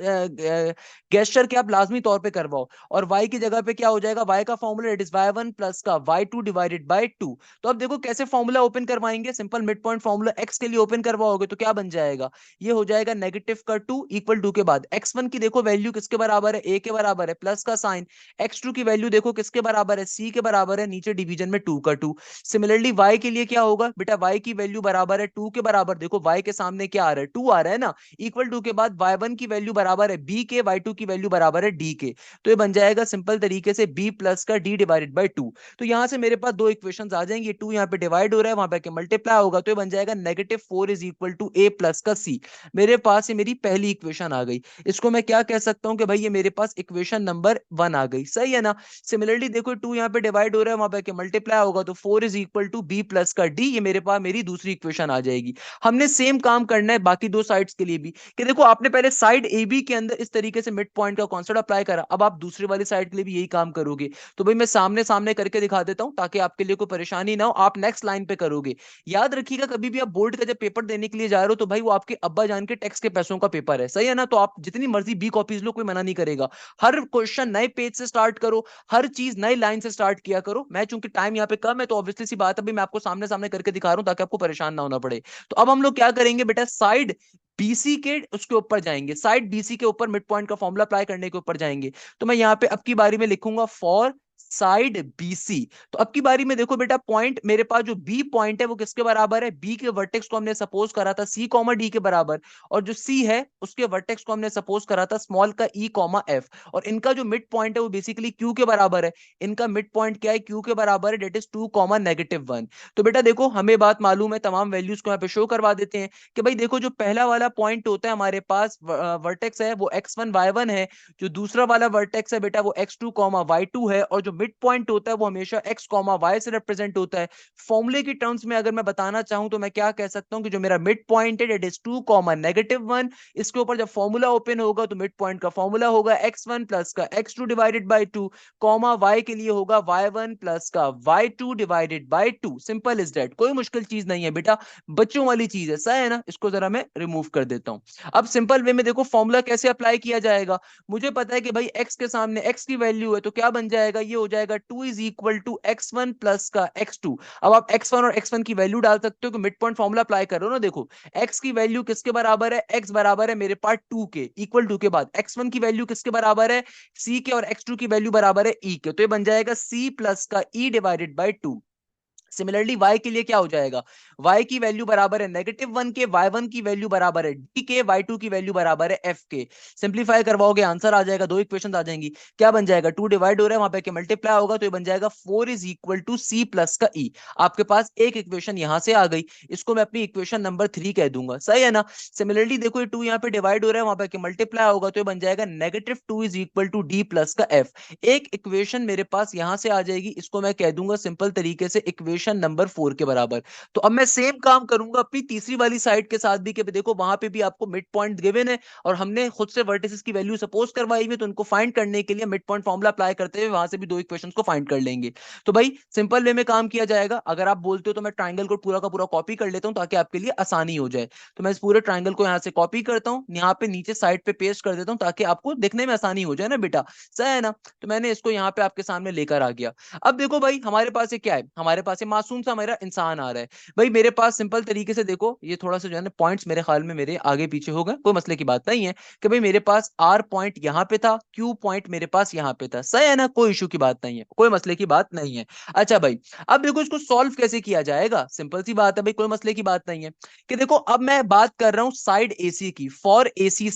gesture के आप लाजमी तौर पे करवाओ। और y की जगह पे क्या हो जाएगा, y का formula it is y1 plus का y2 डिवाइडेड बाई 2। तो अब देखो कैसे फॉर्मूला ओपन करवाएंगे, simple mid point formula x के लिए ओपन करवाओगे तो क्या बन जाएगा, ये हो जाएगा -2 इक्वल टू के बाद x1 की देखो वैल्यू किसके बराबर है, a के बराबर है, प्लस का साइन, x2 की वैल्यू देखो किसके बराबर है, c के बराबर है, नीचे डिवीजन में 2 का 2। सिमिलरली y के लिए क्या होगा बेटा, y की वैल्यू बराबर है 2 के बराबर, देखो y के सामने क्या आ रहा है, 2 आ रहा है ना, इक्वल टू के बाद y1 की वैल्यू बराबर है b के, y2 की वैल्यू बराबर है d के। तो ये बन जाएगा सिंपल तरीके से b प्लस का d डिवाइडेड बाई 2। तो यहां से मेरे पास दो इक्वेशंस आ जाएंगे, 2 यहाँ पे डिवाइड हो रहा है, वहां पे मल्टीप्लाई होगा, तो ये बन जाएगा -4 is equal to a plus का c। मेरे पास ये मेरी पहली इक्वेशन आ गई, इसको मैं क्या कह सकता हूं कि भाई ये मेरे पास इक्वेशन नंबर 1 आ गई, सही है ना। सिमिलरली देखो 2 यहाँ पे डिवाइड हो रहा है, वहां पे मल्टीप्लाई होगा, तो 4 is equal to b plus का d, ये मेरे पास मेरी दूसरी इक्वेशन आ जाएगी। हमने सेम काम करना है बाकी दो साइड्स के लिए भी, कि देखो आपने पहले साइड ए बी के अंदर इस तरीके से मिड पॉइंट का कॉन्सेप्ट अप्लाई करा, अब आप दूसरी वाली साइड के लिए भी यही काम करोगे। तो भाई मैं सामने सामने करके दिखा देता हूं ताकि आपके लिए कोई परेशानी ना हो, आप नेक्स्ट लाइन पे करोगे। याद रखिएगा कभी भी आप बोर्ड का जब पेपर देने के लिए जा रहे हो, तो भाई वो आपके अब्बा जान के टैक्स के पैसों का पेपर है, सही है ना, तो आप जितनी मर्जी बी कॉपीज लो, कोई मना नहीं करेगा। हर क्वेश्चन नए पेज से स्टार्ट करो, हर चीज नई लाइन से स्टार्ट किया करो। मैं चूंकि टाइम यहाँ पे कम है, तो ऑब्वियसली सी बात है भाई मैं आपको सामने सामने करके दिखा रहा हूं ताकि आपको परेशान ना होना पड़े। तो अब हम लोग क्या करेंगे बेटा, साइड बीसी के उसके ऊपर जाएंगे, साइड बीसी के ऊपर मिड पॉइंट का फॉर्मूला अप्लाई करने के ऊपर जाएंगे। तो मैं यहाँ पे अब की बारी में लिखूंगा फॉर साइड बीसी। तो अब की बारी में देखो बेटा, पॉइंट मेरे पास जो बी पॉइंट है वो किसके बराबर है, बी के वर्टेक्स को हमने सपोज करा था सी कॉमा डी के बराबर, और जो सी है उसके वर्टेक्स को हमने सपोज करा था स्मॉल का ई कॉमा एफ, और इनका जो मिड पॉइंट है वो बेसिकली क्यू के बराबर है। इनका मिड पॉइंट क्या है, क्यू के बराबर है, डेट इज 2 कॉमा -1। तो बेटा देखो हमें बात मालूम है, तमाम वैल्यूज को यहाँ पे शो करवा देते हैं कि भाई देखो जो पहला वाला पॉइंट होता है हमारे पास वर्टेक्स है वो x1 y1 है, जो दूसरा वाला वर्टेक्स है बेटा वो x2 y2 है, और जो मिड पॉइंट होता है वो हमेशा x y से रिप्रेजेंट होता है। फॉर्मूले की टर्म्स में अगर मैं बताना चाहूं तो मैं क्या कह सकता हूं कि जो मेरा मिड पॉइंट है डेट इज 2 -1, इसके ऊपर जब फॉर्मूला ओपन होगा तो मिड पॉइंट का फॉर्मूला होगा x1 प्लस का x2 divided by 2, comma y के लिए होगा y1 प्लस का y2 divided by 2। Simple is that, कोई मुश्किल चीज नहीं है बेटा, बच्चों वाली चीज है, सही है ना। इसको जरा मैं रिमूव कर देता हूं। अब सिंपल वे में देखो फॉर्मूला कैसे अप्लाई किया जाएगा, मुझे पता है कि भाई x के सामने x की वैल्यू है, तो क्या बन जाएगा, ये हो जाएगा 2 is equal to x1 plus का x2। अब आप x1 और x1 की वैल्यू डाल सकते हो कि मिड पॉइंट फॉर्मूला अप्लाई कर रहे हो ना, देखो x की वैल्यू किसके बराबर है, x बराबर है मेरे पास 2 के, इक्वल टू के बाद x1 की वैल्यू किसके बराबर है, c के, और x2 की वैल्यू बराबर है e के, तो ये बन जाएगा c प्लस का e divided by 2। Similarly y के लिए क्या हो जाएगा, y की वैल्यू बराबर है -1 के, y1 की वैल्यू बराबर है d के, y2 की वैल्यू बराबर है f के। सिंप्लीफाई करवाओगे आंसर आ जाएगा, दो इक्वेशन आ जाएंगी। क्या बन जाएगा, 2 डिवाइड हो रहा है वहां पे के मल्टीप्लाई होगा, तो ये बन जाएगा 4 is equal to c plus का e। आपके पास एक इक्वेशन यहां से आ गई, इसको मैं अपनी इक्वेशन नंबर 3 कह दूंगा, सही है ना। सिमिलरली देखो ये 2 यहाँ पे डिवाइड हो रहा है, वहां पे मल्टीप्लाई होगा, तो ये बन जाएगा -2 is equal to d plus का f। एक इक्वेशन मेरे पास यहां से आ जाएगी, इसको मैं कह दूंगा सिंपल तरीके से इक्वेशन नंबर 4 के बराबर। तो अब मैं सेम काम करूंगा अपनी तीसरी वाली साइड के साथ भी, कि देखो वहां पे भी आपको मिड पॉइंट गिवन है और हमने खुद से वर्टिसेस की वैल्यू सपोज करवाई हुई, तो उनको फाइंड करने के लिए मिड पॉइंट फॉर्मूला अप्लाई करते हुए वहां से भी दो इक्वेशंस को फाइंड कर लेंगे। तो भाई सिंपल वे में काम किया जाएगा। अगर आप बोलते हो तो मैं ट्राइंगल को पूरा का पूरा कॉपी कर लेता हूं ताकि आपके लिए आसानी हो जाए। तो मैं इस पूरे ट्राइंगल को यहां से कॉपी करता हूं, यहाँ पे नीचे साइड पे पेस्ट कर देता हूं ताकि आपको देखने में आसानी हो जाए ना बेटा, सही है ना। तो मैंने इसको यहाँ पे आपके सामने लेकर आ गया। अब देखो भाई हमारे पास ये क्या है, हमारे पास ये मासूम सा मेरा इंसान आ रहा है। भाई मेरे पास सिंपल तरीके से देखो, ये थोड़ा सा जो है ना पॉइंट्स मेरे ख्याल में मेरे आगे पीछे हो गए, कोई मसले की बात नहीं है। कि भाई मेरे पास आर पॉइंट यहाँ पे था, क्यू पॉइंट मेरे पास यहाँ पे था, सही है ना, कोई इशू की बात नहीं है, कोई मसले की बात नहीं है। अच्छा भाई, अब देखो इसको सॉल्व कैसे किया जाएगा, सिंपल सी बात है भाई, कोई मसले की बात नहीं है। कि देखो अब मैं बात कर रहा हूं साइड एसी की, फॉर एसी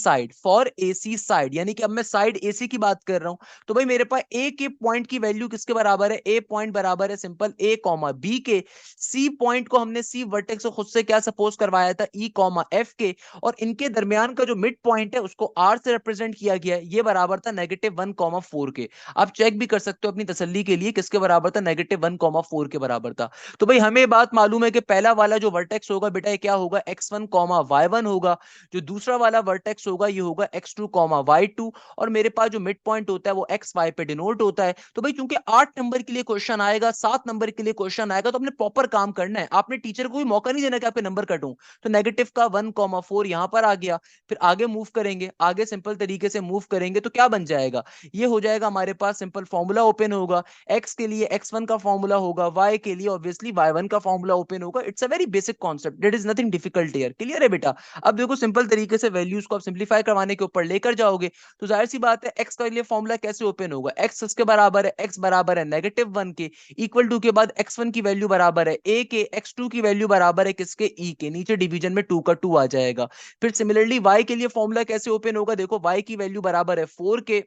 साइड, यानी कि अब मैं साइड एसी की बात कर रहा हूं। तो भाई मेरे पास ए के पॉइंट की वैल्यू किसके बराबर है, ए पॉइंट बराबर है सिंपल ए कॉमा बी के। सी पॉइंट को हमने सी वर्टेक्स से खुद से क्या सपोज करवाया था, ई कॉमा एफ के। और इनके दरमियान का जो मिड पॉइंट है उसको आर से रिप्रेजेंट किया गया है, ये बराबर था -1,4 के। आप चेक भी कर सकते हो अपनी तसल्ली के लिए, किसके बराबर था, -1,4 के बराबर था। तो भाई हमें बात मालूम है कि पहला वाला जो वर्टेक्स होगा बेटा ये क्या होगा, x1 y1 होगा। जो दूसरा वाला वर्टेक्स होगा ये होगा x2 y2। और मेरे पास जो मिड पॉइंट होता है वो एक्स वाई पे डिनोट होता है। तो भाई चूंकि 8 नंबर के लिए क्वेश्चन आएगा, 7 नंबर के लिए क्वेश्चन आएगा, तो अपने प्रॉपर काम करना है, आपने टीचर को भी मौका नहीं देना कि आपके नंबर कटूं। तो नेगेटिव का 1,4 यहां पर आ गया। फिर आगे मूव करेंगे, आगे सिंपल तरीके से मूव करेंगे तो क्या बन जाएगा, ये हो जाएगा हमारे पास सिंपल फॉर्मूला ओपन होगा। एक्स के लिए x1 का फॉर्मूला होगा, y के लिए ऑब्वियसली y1 का फॉर्मूला ओपन होगा। It's a very basic concept, there is nothing difficult here, clear है बेटा। अब देखो सिंपल तरीके से वैल्यूज को आप सिंपलीफाई करवाने के ऊपर लेकर जाओगे, तो जाहिर सी बात है एक्स का लिए फॉर्मूला कैसे ओपन होगा, एक्स किसके बराबर है, एक्स बराबर है -1 के, इक्वल टू के बाद x1 की वैल्यू बराबर है a के, x2 की वैल्यू बराबर है किसके, e के, नीचे डिवीजन में 2 का 2 आ जाएगा। फिर सिमिलरली y के लिए फॉर्मूला कैसे ओपन होगा, देखो y की वैल्यू बराबर है 4 के,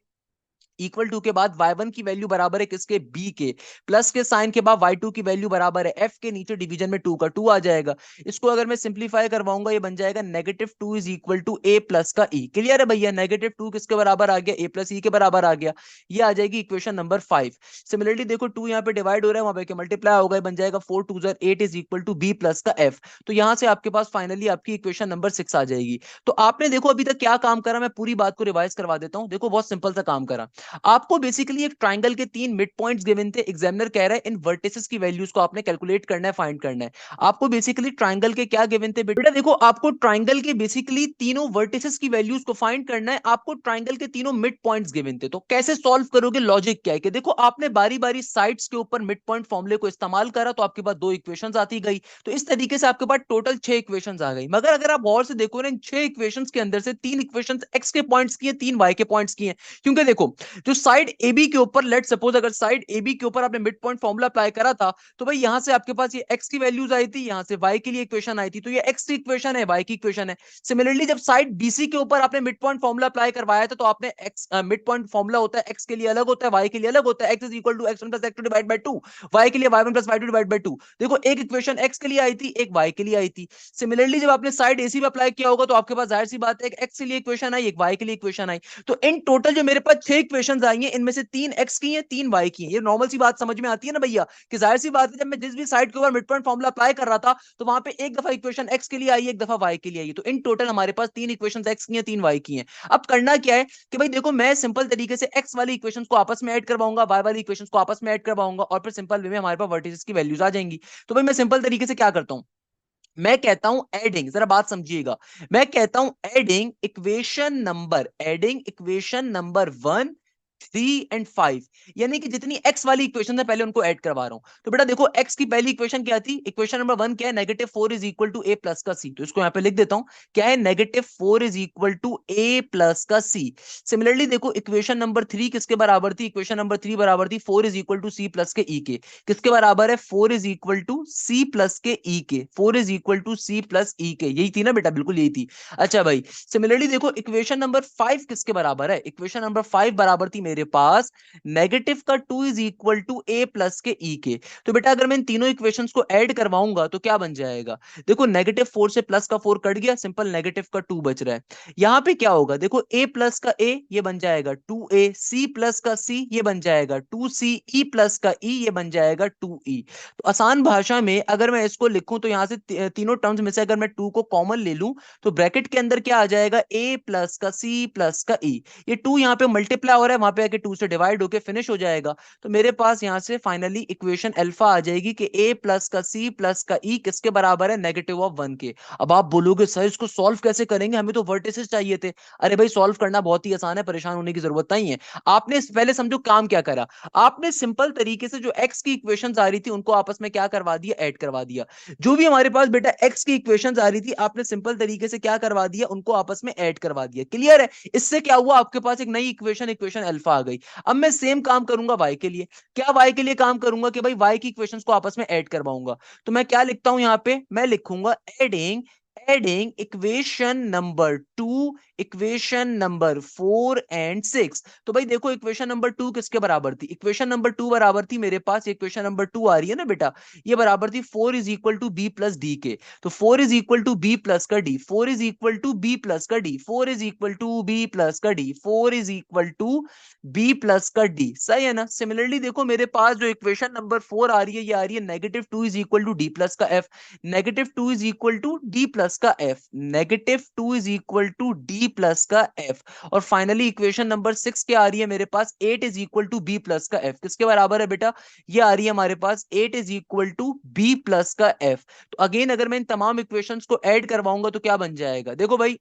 इक्वल टू के बाद y1 की वैल्यू बराबर है किसके, b के, प्लस के साइन के बाद y2 की वैल्यू बराबर है f के, नीचे डिवीजन में 2 का 2 आ जाएगा। इसको अगर मैं सिंपलीफाई करवाऊंगा ये बन जाएगा -2 is equal to a plus का e। क्लियर है भैया, -2 किसके बराबर आ गया, a प्लस e के बराबर आ गया। ये आ जाएगी इक्वेशन नंबर 5। सिमिलरली देखो 2 यहाँ पे डिवाइड हो रहा है, वहां पे मल्टीप्लाई होगा, बन जाएगा 4 2 8 is equal to b plus का f। तो यहां से आपके पास फाइनली आपकी इक्वेशन नंबर 6 आ जाएगी। तो आपने देखो अभी तक क्या काम करा, मैं पूरी बात को रिवाइज करवा देता हूं। देखो बहुत सिंपल सा काम करा, आपको बेसिकली एक ट्राइंगल के 3 मिड पॉइंट्स गिवन थे, एग्जामिनर कह रहा है इन वर्टिसेस की वैल्यूज को आपने कैलकुलेट करना है, फाइंड करना है। आपको बेसिकली ट्राइंगल के क्या गिवन थे बेटा, देखो आपको ट्राइंगल के बेसिकली तीनों वर्टिसेस की वैल्यूज को फाइंड करना है, आपको ट्राइंगल के तीनों मिड पॉइंट्स गिवन थे। तो कैसे सॉल्व करोगे, लॉजिक क्या है कि देखो आपने बारी बारी साइड्स के ऊपर मिड पॉइंट फॉर्मूले को इस्तेमाल करा, तो आपके पास दो इक्वेशंस आती गई। तो इस तरीके से आपके पास टोटल 6 इक्वेशंस आ गई। मगर अगर आप गौर से देखो ना, इन 6 इक्वेशंस के अंदर से 3 इक्वेशंस एक्स के पॉइंट्स की है, 3 वाई के पॉइंट्स की है। क्योंकि देखो जो साइड ए बी के ऊपर, लेट सपोज अगर साइड ए बी के ऊपर आपने मिड पॉइंट फॉर्मूला अप्लाई करा था, तो भाई यहां से आपके पास ये एक्स की वैल्यूज आई थी, यहां से वाई के लिए इक्वेशन आई थी, तो ये एक्स की इक्वेशन है, वाई की इक्वेशन है। सिमिलरली जब साइड बीसी के ऊपर आपने मिड पॉइंट फॉर्मूला अप्लाई करवाया था, तो आपने एक्स मिड पॉइंट फॉर्मूला होता है एक्स के लिए अलग होता है, वाई के लिए अलग होता है, x is equal to x1 plus x2 divide by 2, y के लिए y1 plus y2 divide by 2। देखो एक इक्वेशन एक्स के लिए आई थी, एक वाई के लिए आई थी। सिमिलरली जब आपने साइड एसी पे अप्लाई किया होगा, तो आपके पास जाहिर सी बात है एक एक्स के लिए इक्वेशन आई, एक वाई के लिए इक्वेशन आई। तो इन टोटल जो मेरे पास 6 इक्वेशंस आई हैं, इनमें से 3 एक्स की हैं, 3 वाई की हैं। ये नॉर्मल सी बात समझ में आती है ना भैया, कि जाहिर सी बात है जब मैं जिस भी साइड के ऊपर मिड पॉइंट फॉर्मूला अप्लाई कर रहा था, तो वहां पे एक दफा इक्वेशन एक्स के लिए आई, एक दफा वाई के लिए आई। तो इन टोटल हमारे पास 3 इक्वेशंस एक्स की हैं, 3 वाई की हैं। अब करना क्या है कि भाई देखो मैं सिंपल तरीके से एक्स वाली इक्वेशंस को आपस में ऐड करवाऊंगा, वाई वाली इक्वेशंस को आपस में ऐड करवाऊंगा, और फिर सिंपल वे में हमारे पास वर्टिसेस की वैल्यूज आ जाएंगी। तो भाई मैं सिंपल तरीके से क्या करता हूं, मैं कहता हूं एडिंग, जरा बात समझिएगा, मैं कहता हूं एडिंग इक्वेशन नंबर 1 3 एंड 5, यानी कि जितनी x वाली इक्वेशन है पहले उनको ऐड करवा रहा हूं। तो बेटा देखो x की पहली इक्वेशन क्या थी, इक्वेशन नंबर 1 क्या है, -4 is equal to a plus का c। तो इसको यहां पे लिख देता हूं, क्या है, -4 is equal to a plus का c। सिमिलरली देखो इक्वेशन नंबर 3 किसके बराबर थी, इक्वेशन नंबर 3 बराबर थी 4 is equal to c plus के e के। किसके बराबर है, 4 is equal to c plus के e के, 4 is equal to c plus e के, यही थी ना बेटा, बिल्कुल यही थी। अच्छा भाई, सिमिलरली देखो इक्वेशन नंबर 5 किसके बराबर है, इक्वेशन नंबर 5 बराबर थी मेरे पास नेगेटिव का 2 is equal to A plus के ई के। तो बेटा अगर मैं इन तीनों इक्वेशंस को ऐड करवाऊंगा तो क्या बन जाएगा, देखो -4 से प्लस का 4 कट गया, सिंपल नेगेटिव का 2 बच रहा है। यहां पे क्या होगा, देखो a प्लस का a ये बन जाएगा 2a, c प्लस का c ये बन जाएगा 2c, e प्लस का e ये बन जाएगा 2e। तो आसान भाषा में अगर मैं इसको लिखूं तो यहां से तीनों टर्म्स में से अगर मैं 2 को कॉमन ले लूं तो ब्रैकेट के अंदर क्या आ जाएगा, a प्लस का c प्लस का e। ये 2 यहाँ पे मल्टीप्लाई हो रहा है, वहां पे आके 2 से डिवाइड होके फिनिश हो जाएगा। तो मेरे पास यहाँ से फाइनली इक्वेशन अल्फा आ जाएगी कि a प्लस का c प्लस का e किसके बराबर है, -1 के। अब आप बोलोगे सर इसको सॉल्व कैसे करेंगे, हमें तो वर्टिसेस चाहिए थे। अरे भाई सॉल्व करना बहुत ही आसान है, परेशान होने की जरूरत नहीं है। आपने पहले समझो काम क्या करा, आपने सिंपल तरीके से जो x की इक्वेशंस आ रही थी उनको आपस में क्या करवा दिया, ऐड करवा दिया। जो भी हमारे पास बेटा x की इक्वेशंस आ रही थी आपने सिंपल तरीके से क्या करवा दिया, उनको आपस में ऐड करवा दिया। क्लियर है, इससे क्या हुआ, आपके पास एक नई इक्वेशन, इक्वेशन अल्फा आ गई। अब मैं सेम काम करूंगा y के लिए, क्या y के लिए काम करूंगा कि भाई y की इक्वेशंस को आपस में ऐड करवाऊंगा। तो मैं क्या लिखता हूं यहां पे, मैं लिखूंगा adding adding equation number 2, equation number 4 and 6। तो भाई देखो इक्वेशन नंबर 2 किसके बराबर थी, इक्वेशन नंबर 2 बराबर थी मेरे पास, इक्वेशन नंबर 2 आ रही है ना बेटा, ये बराबर थी 4 is equal to B plus D के। तो 4 is equal to B plus का D, 4 is equal to B plus का D, 4 is equal to B plus का D, 4 is equal to B plus का डी, सही है ना। सिमिलरली देखो मेरे पास जो इक्वेशन नंबर 4 आ रही है, ये आ रही है -2 is equal to D plus का F, -2 is equal to D plus का F, -2 is equal to D plus का एफ। और फाइनली इक्वेशन नंबर 6 क्या आ रही है मेरे पास, 8 is equal to B plus का एफ, किसके बराबर है बेटा, ये आ रही है हमारे पास 8 is equal to B plus का एफ। तो अगेन अगर मैं इन तमाम इक्वेशंस को ऐड करवाऊंगा तो क्या बन जाएगा, देखो भाई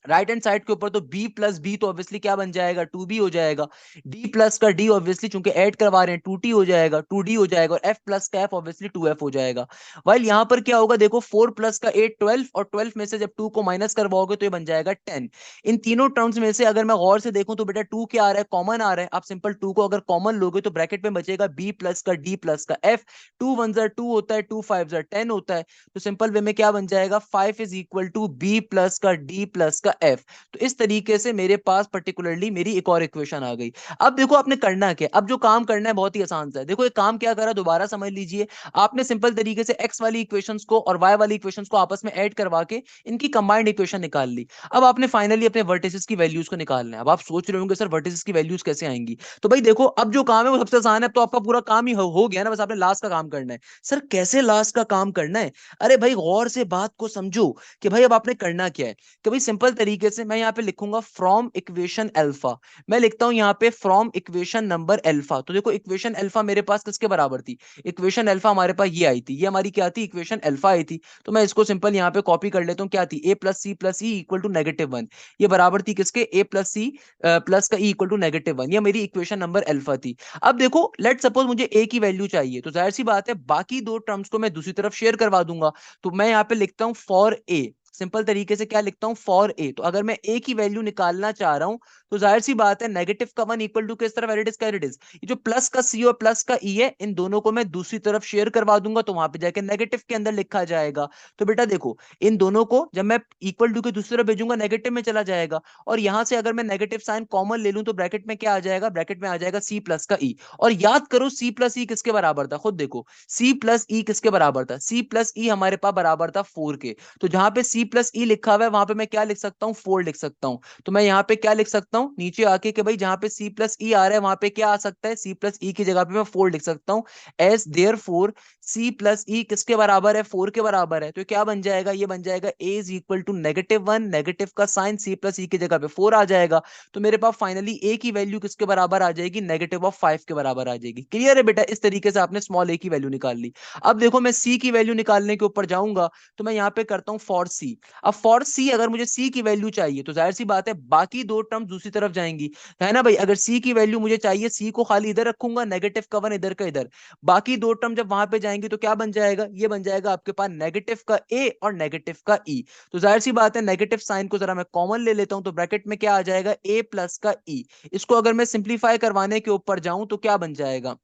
राइट हैंड साइड के ऊपर तो b प्लस बी तो ऑब्वियसली क्या बन जाएगा, 2b हो जाएगा। d प्लस का d ऑब्वियसली चूंकि ऐड करवा रहे हैं 2t हो जाएगा, 2d हो जाएगा, और f प्लस का f ऑब्वियसली 2f हो जाएगा। वाइल यहां पर क्या होगा, देखो 4 प्लस का 8 12, और 12 में से जब 2 को माइनस करवाओगे तो ये बन जाएगा 10। इन तीनों टर्म्स में से अगर मैं गौर से देखूं तो बेटा 2 क्या आ रहा है, कॉमन आ रहा है। आप सिंपल 2 को अगर कॉमन लोगे तो ब्रैकेट में बचेगा b प्लस का d प्लस का f। 2 1 2 होता है, 2 5 10 होता है। तो सिंपल वे में क्या बन जाएगा, 5 is equal to b plus का d प्लस का f। तो इस तरीके से मेरे पास पर्टिकुलरली मेरी एक और इक्वेशन आ गई। अब देखो आपने करना क्या, अब जो काम करना है बहुत ही आसान सा है। देखो एक काम क्या करा, दोबारा समझ लीजिए। आपने सिंपल तरीके से x वाली इक्वेशंस को और y वाली इक्वेशंस को आपस में ऐड करवा के इनकी कंबाइंड इक्वेशन निकाल ली। अब आपने फाइनली अपने वर्टिसेस की वैल्यूज को निकालना है। अब आप सोच रहे होंगे सर वर्टिसेस की वैल्यूज कैसे आएंगी, तो भाई देखो अब जो काम है वो सबसे आसान है। अब तो आपका पूरा काम ही हो गया ना, बस आपने लास्ट का काम करना है। सर कैसे लास्ट का काम करना है, अरे भाई गौर से बात को समझो कि भाई अब आपने करना क्या है। कि भाई सिंपल तरीके से मैं यहाँ पे लिखूंगा फ्रॉम इक्वेशन अल्फा, मैं लिखता हूं यहाँ पे फ्रॉम इक्वेशन नंबर अल्फा। तो देखो इक्वेशन अल्फा मेरे पास किसके बराबर थी, इक्वेशन अल्फा हमारे पास ये आई थी, ये हमारी क्या थी, इक्वेशन अल्फा आई थी। तो मैं इसको सिंपल यहाँ पे कॉपी कर लेता हूँ, क्या थी, a plus C plus E equal to -1। ये बराबर थी किसके, a प्लस सी प्लस का ई इक्वल टू -1, ये मेरी इक्वेशन नंबर अल्फा थी। अब देखो लेट सपोज मुझे a की वैल्यू चाहिए, तो जाहिर सी बात है बाकी दो टर्म्स को मैं दूसरी तरफ शेयर करवा दूंगा। तो मैं यहाँ पे लिखता हूँ फॉर a, सिंपल तरीके से क्या लिखता हूं, फॉर ए। तो अगर मैं ए की वैल्यू निकालना चाह रहा हूं तो जाहिर सी बात है नेगेटिव का 1 इक्वल टू किस तरफ, एट इज ये जो प्लस का सी और प्लस का ई है, इन दोनों को मैं दूसरी तरफ शेयर करवा दूंगा तो वहां पे जाके नेगेटिव के अंदर लिखा जाएगा। तो बेटा देखो इन दोनों को जब मैं इक्वल टू के दूसरी तरफ भेजूंगा नेगेटिव में चला जाएगा, और यहां से अगर मैं नेगेटिव साइन कॉमन ले लूं तो ब्रैकेट में क्या आ जाएगा, ब्रैकेट में आ जाएगा सी प्लस का ई। और याद करो सी प्लस ई किसके बराबर था, खुद देखो सी प्लस ई किसके बराबर था, सी प्लस ई हमारे पास बराबर था 4 के। तो जहां पे सी प्लस ई लिखा हुआ है वहां पे मैं क्या लिख सकता हूँ, 4 लिख सकता हूँ। तो मैं यहाँ पे क्या लिख सकता हूँ नीचे आके कि भाई जहां पे सी प्लस ई आ रहा है वहां पे क्या आ सकता है, सी प्लस ई की जगह पे मैं 4 लिख सकता हूँ। As there four C plus E किसके बराबर है, 4 के बराबर है। तो क्या बन जाएगा, ये बन जाएगा ए इज इक्वल टू -1, नेगेटिव का साइन सी प्लस ई की जगह पे 4 आ जाएगा। तो मेरे पास फाइनली ए की वैल्यू किसके बराबर आ जाएगी, -5 के बराबर आ जाएगी। क्लियर है बेटा, इस तरीके से आपने स्मॉल ए की वैल्यू निकाल ली। अब देखो मैं सी की वैल्यू निकालने के ऊपर जाऊंगा, तो मैं यहाँ पे करता हूँ फॉर सी। सी। अब फॉर सी अगर मुझे सी की वैल्यू चाहिए तो जाहिर सी बात है बाकी दो टर्म दूसरी तरफ जाएंगी, है ना भाई। अगर सी की वैल्यू मुझे चाहिए, सी को खाली इधर रखूंगा, नेगेटिव का वन इधर का इधर, बाकी दो टर्म जब वहां पे जाएंगी तो क्या बन जाएगा, ये बन जाएगा आपके पास नेगेटिव का ए और नेगेटिव का ई। तो जाहिर सी बात है नेगेटिव साइन को जरा मैं कॉमन ले लेता हूं, तो ब्रैकेट में क्या आ जाएगा, ए प्लस का ई। इसको अगर मैं सिंप्लीफाई करवाने के ऊपर जाऊं तो क्या बन जाएगा,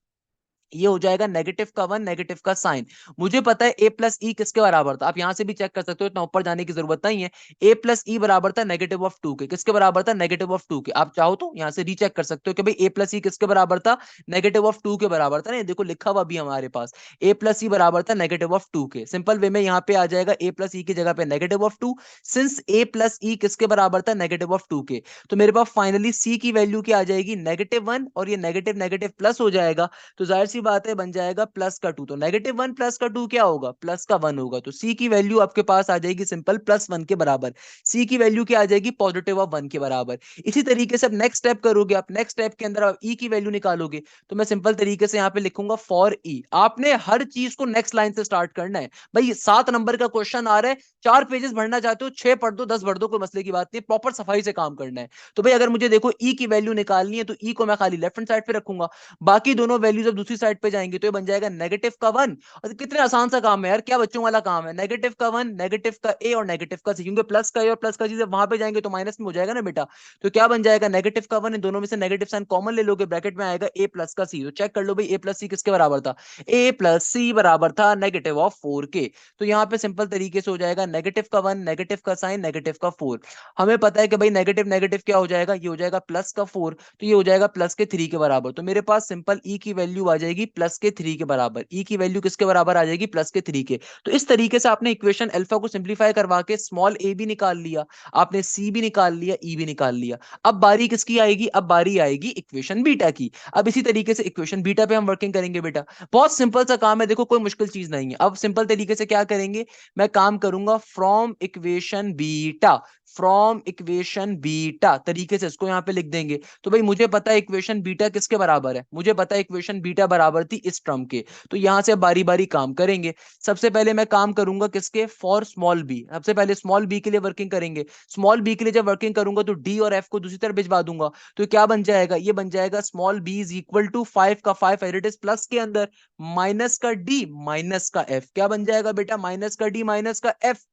ये हो जाएगा नेगेटिव का वन, नेगेटिव का साइन। मुझे पता है ए प्लस ई किसके बराबर था, आप यहां से भी चेक कर सकते हो, इतना ऊपर जाने की जरूरत नहीं है। ए प्लस ई बराबर था नेगेटिव ऑफ टू के, किसके बराबर था, नेगेटिव ऑफ टू के। आप चाहो तो यहां से रीचेक कर सकते हो कि भाई ए प्लस ई किसके बराबर था, नेगेटिव ऑफ टू के बराबर था। नहीं देखो लिखा हुआ भी हमारे पास, ए प्लस ई बराबर था नेगेटिव ऑफ टू के। सिंपल वे में यहाँ पे आ जाएगा ए प्लस ई की जगह पे negative of two, since A plus E किसके बराबर था, नेगेटिव ऑफ टू के। तो मेरे पास फाइनली सी की वैल्यू क्या आ जाएगी, नेगेटिव वन, और ये नेगेटिव नेगेटिव प्लस हो जाएगा, तो जाहिर सी बात है बन जाएगा प्लस का टू। तो नेगेटिव वन प्लस का टू क्या होगा, प्लस का वन होगा। तो सी की वैल्यू आपके पास आ जाएगी सिंपल प्लस वन के बराबर। सी की वैल्यू क्या आ जाएगी, पॉजिटिव ऑफ वन के बराबर। इसी तरीके से अब नेक्स्ट स्टेप करोगे, आप नेक्स्ट स्टेप के अंदर आप ई की वैल्यू निकालोगे, तो मैं सिंपल तरीके से यहाँ पे लिखूंगा फॉर ई। आपने हर चीज को नेक्स्ट लाइन से स्टार्ट करना है भाई। 7 नंबर का क्वेश्चन आ रहा है, 4 पेजेस भरना चाहते हो 6 पढ़ दो 10 भर दो, कोई मसले की बात नहीं, प्रॉपर सफाई से काम करना है। तो भाई अगर मुझे देखो ई की वैल्यू निकालनी है तो ई को मैं खाली लेफ्ट हैंड साइड पे रखूंगा, बाकी दोनों वैल्यूज अब दूसरी साइड पे जाएंगे, तो ये बन जाएगा नेगेटिव का वन। और कितने आसान सा काम है यार, क्या बच्चों वाला काम है, नेगेटिव का वन, नेगेटिव का ए और नेगेटिव का सी, क्योंकि प्लस का ए और प्लस का सी जब वहां पे जाएंगे तो माइनस में हो जाएगा ना बेटा। तो क्या बन जाएगा, नेगेटिव का वन, इन दोनों में से नेगेटिव साइन कॉमन ले लोगे, ब्रैकेट में आएगा ए प्लस का सी। तो चेक कर लो भाई ए प्लस सी किसके बराबर था, ए प्लस सी बराबर था नेगेटिव ऑफ फोर के। तो यहाँ पे सिंपल तरीके से हो जाएगा नेगेटिव का वन, नेगेटिव का साइन, नेगेटिव का फोर। हमें पता है कि भाई नेगेटिव नेगेटिव क्या हो जाएगा, ये हो जाएगा प्लस का फोर, तो ये हो जाएगा प्लस के थ्री के बराबर। तो मेरे पास सिंपल ई की वैल्यू आ जाएगी प्लस के थ्री के बराबर। ई की वैल्यू किसके बराबर आ जाएगी, प्लस के थ्री के। तो इस तरीके से आपने इक्वेशन अल्फा को सिंप्लीफाई करवा के स्मॉल ए भी निकाल लिया, आपने सी भी निकाल लिया, ई भी निकाल लिया। अब बारी किसकी आएगी, अब बारी आएगी इक्वेशन बीटा की। अब इसी तरीके से इक्वेशन बीटा पे हम वर्किंग करेंगे बेटा। बहुत सिंपल सा काम है, देखो कोई मुश्किल चीज नहीं है। अब सिंपल तरीके से क्या करेंगे, मैं काम करूंगा from equation beta, from equation beta तरीके से इसको यहां पे लिख देंगे। तो भाई मुझे पता है इक्वेशन बीटा किसके बराबर है, मुझे पता है इक्वेशन बीटा बराबर थी इस टर्म के। तो यहां से बारी बारी काम करेंगे। सबसे पहले मैं काम करूंगा किसके, फॉर स्मॉल बी। सबसे पहले स्मॉल बी के लिए वर्किंग करेंगे। स्मॉल बी के लिए जब वर्किंग करूंगा तो डी और एफ को दूसरी तरफ भिजवा दूंगा। तो क्या बन जाएगा, ये बन जाएगा small B is equal to 5 का 5 एज इट इज प्लस के अंदर, माइनस का डी माइनस का एफ। क्या बन जाएगा बेटा, माइनस का डी माइनस का एफ।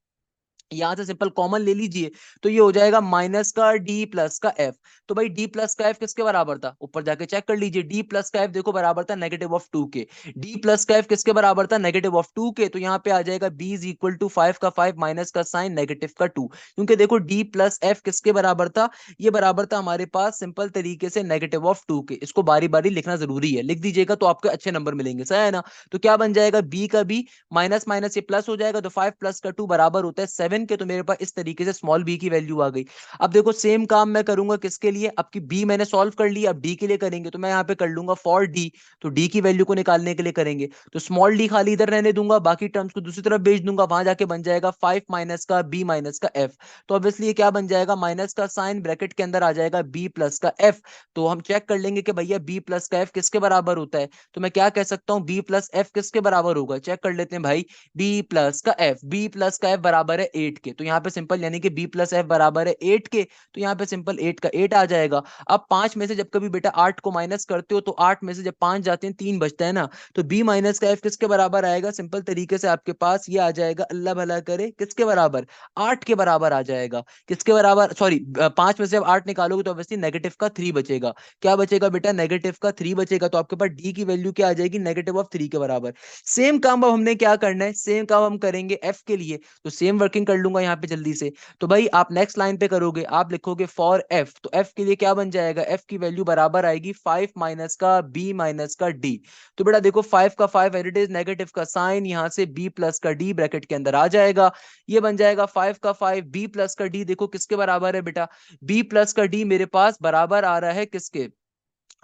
यहां से सिंपल कॉमन ले लीजिए, तो ये हो जाएगा माइनस का डी प्लस का एफ। तो भाई डी प्लस का एफ किसके बराबर था, ऊपर जाके चेक कर लीजिए, डी प्लस का एफ देखो बराबर था नेगेटिव ऑफ टू के। डी प्लस का एफ किसके बराबर था, नेगेटिव ऑफ टू के। तो यहाँ पे आ जाएगा बी इज इक्वल टू 5 का 5 माइनस का साइन नेगेटिव का टू, क्योंकि देखो डी प्लस एफ किसके बराबर था, ये बराबर था हमारे पास सिंपल तरीके से नेगेटिव ऑफ टू के। इसको बारी बारी लिखना जरूरी है, लिख दीजिएगा तो आपके अच्छे नंबर मिलेंगे, सही है ना। तो क्या बन जाएगा, बी का बी माइनस माइनस ये प्लस हो जाएगा, तो 5 प्लस का 2 बराबर होता है 7 के। तो मेरे पास इस तरीके से स्मॉल बी की वैल्यू आ गई। अब देखो सेम काम मैं करूंगा किसके लिए, अब की बी मैंने सॉल्व कर लिया, अब डी के लिए करेंगे। तो मैं यहाँ पे कर लूंगा फॉर डी, तो डी की वैल्यू को निकालने के लिए करेंगे। तो स्मॉल डी खाली इधर रहने दूंगा, बाकी टर्म्स को दूसरी तरफ भेज दूंगा, वहां जाके बन जाएगा 5 माइनस का बी माइनस का एफ। तो ऑब्वियसली क्या बन जाएगा, माइनस का साइन ब्रैकेट के अंदर आ जाएगा बी प्लस का एफ। तो हम चेक कर लेंगे कि भैया बी प्लस का एफ किसके बराबर होता है। तो मैं क्या कह सकता हूँ, बी प्लस एफ किसके बराबर होगा, चेक कर लेते हैं भाई। बी प्लस का एफ, बी प्लस का एफ बराबर है 8 के। तो यहाँ पे सिंपल यानी कि बी प्लस एफ बराबर है 8 के। तो यहाँ पे सिंपल 8 का 8 आ जाएगा। अब 5 में से जब कभी बेटा 8 को माइनस करते हो तो 8 में से जब 5 जाते हैं 3 बचता है ना, तो बी माइनस का एफ किसके बराबर आएगा, सिंपल तरीके से आपके पास ये आ जाएगा, अल्लाह भला करे किसके बराबर, 8 के बराबर आ जाएगा। किसके बराबर, सॉरी 5 में से जब 8 निकालोगे तो ऑब्वियसली नेगेटिव का 3 बचेगा। क्या बचेगा बेटा, नेगेटिव का 3 बचेगा। तो आपके पास डी की वैल्यू क्या आ जाएगी, नेगेटिव ऑफ 3 के बराबर। सेम काम अब हमने क्या करना है, सेम काम हम करेंगे एफ के लिए। तो सेम वर्किंग कर लूंगा यहाँ पे जल्दी से। तो भाई आप नेक्स्ट लाइन पे करोगे, आप लिखोगे फॉर एफ। तो एफ के लिए क्या बन जाएगा, एफ की वैल्यू बराबर आएगी 5 माइनस का बी माइनस का डी। तो बेटा देखो 5 का 5 एज इट इज, नेगेटिव का साइन, यहाँ से बी प्लस का डी ब्रैकेट के अंदर आ जाएगा। ये बन जाएगा 5 का 5 बी प्लस का डी, देखो किसके बराबर है बेटा, बी प्लस का डी मेरे पास बराबर आ रहा है किसके,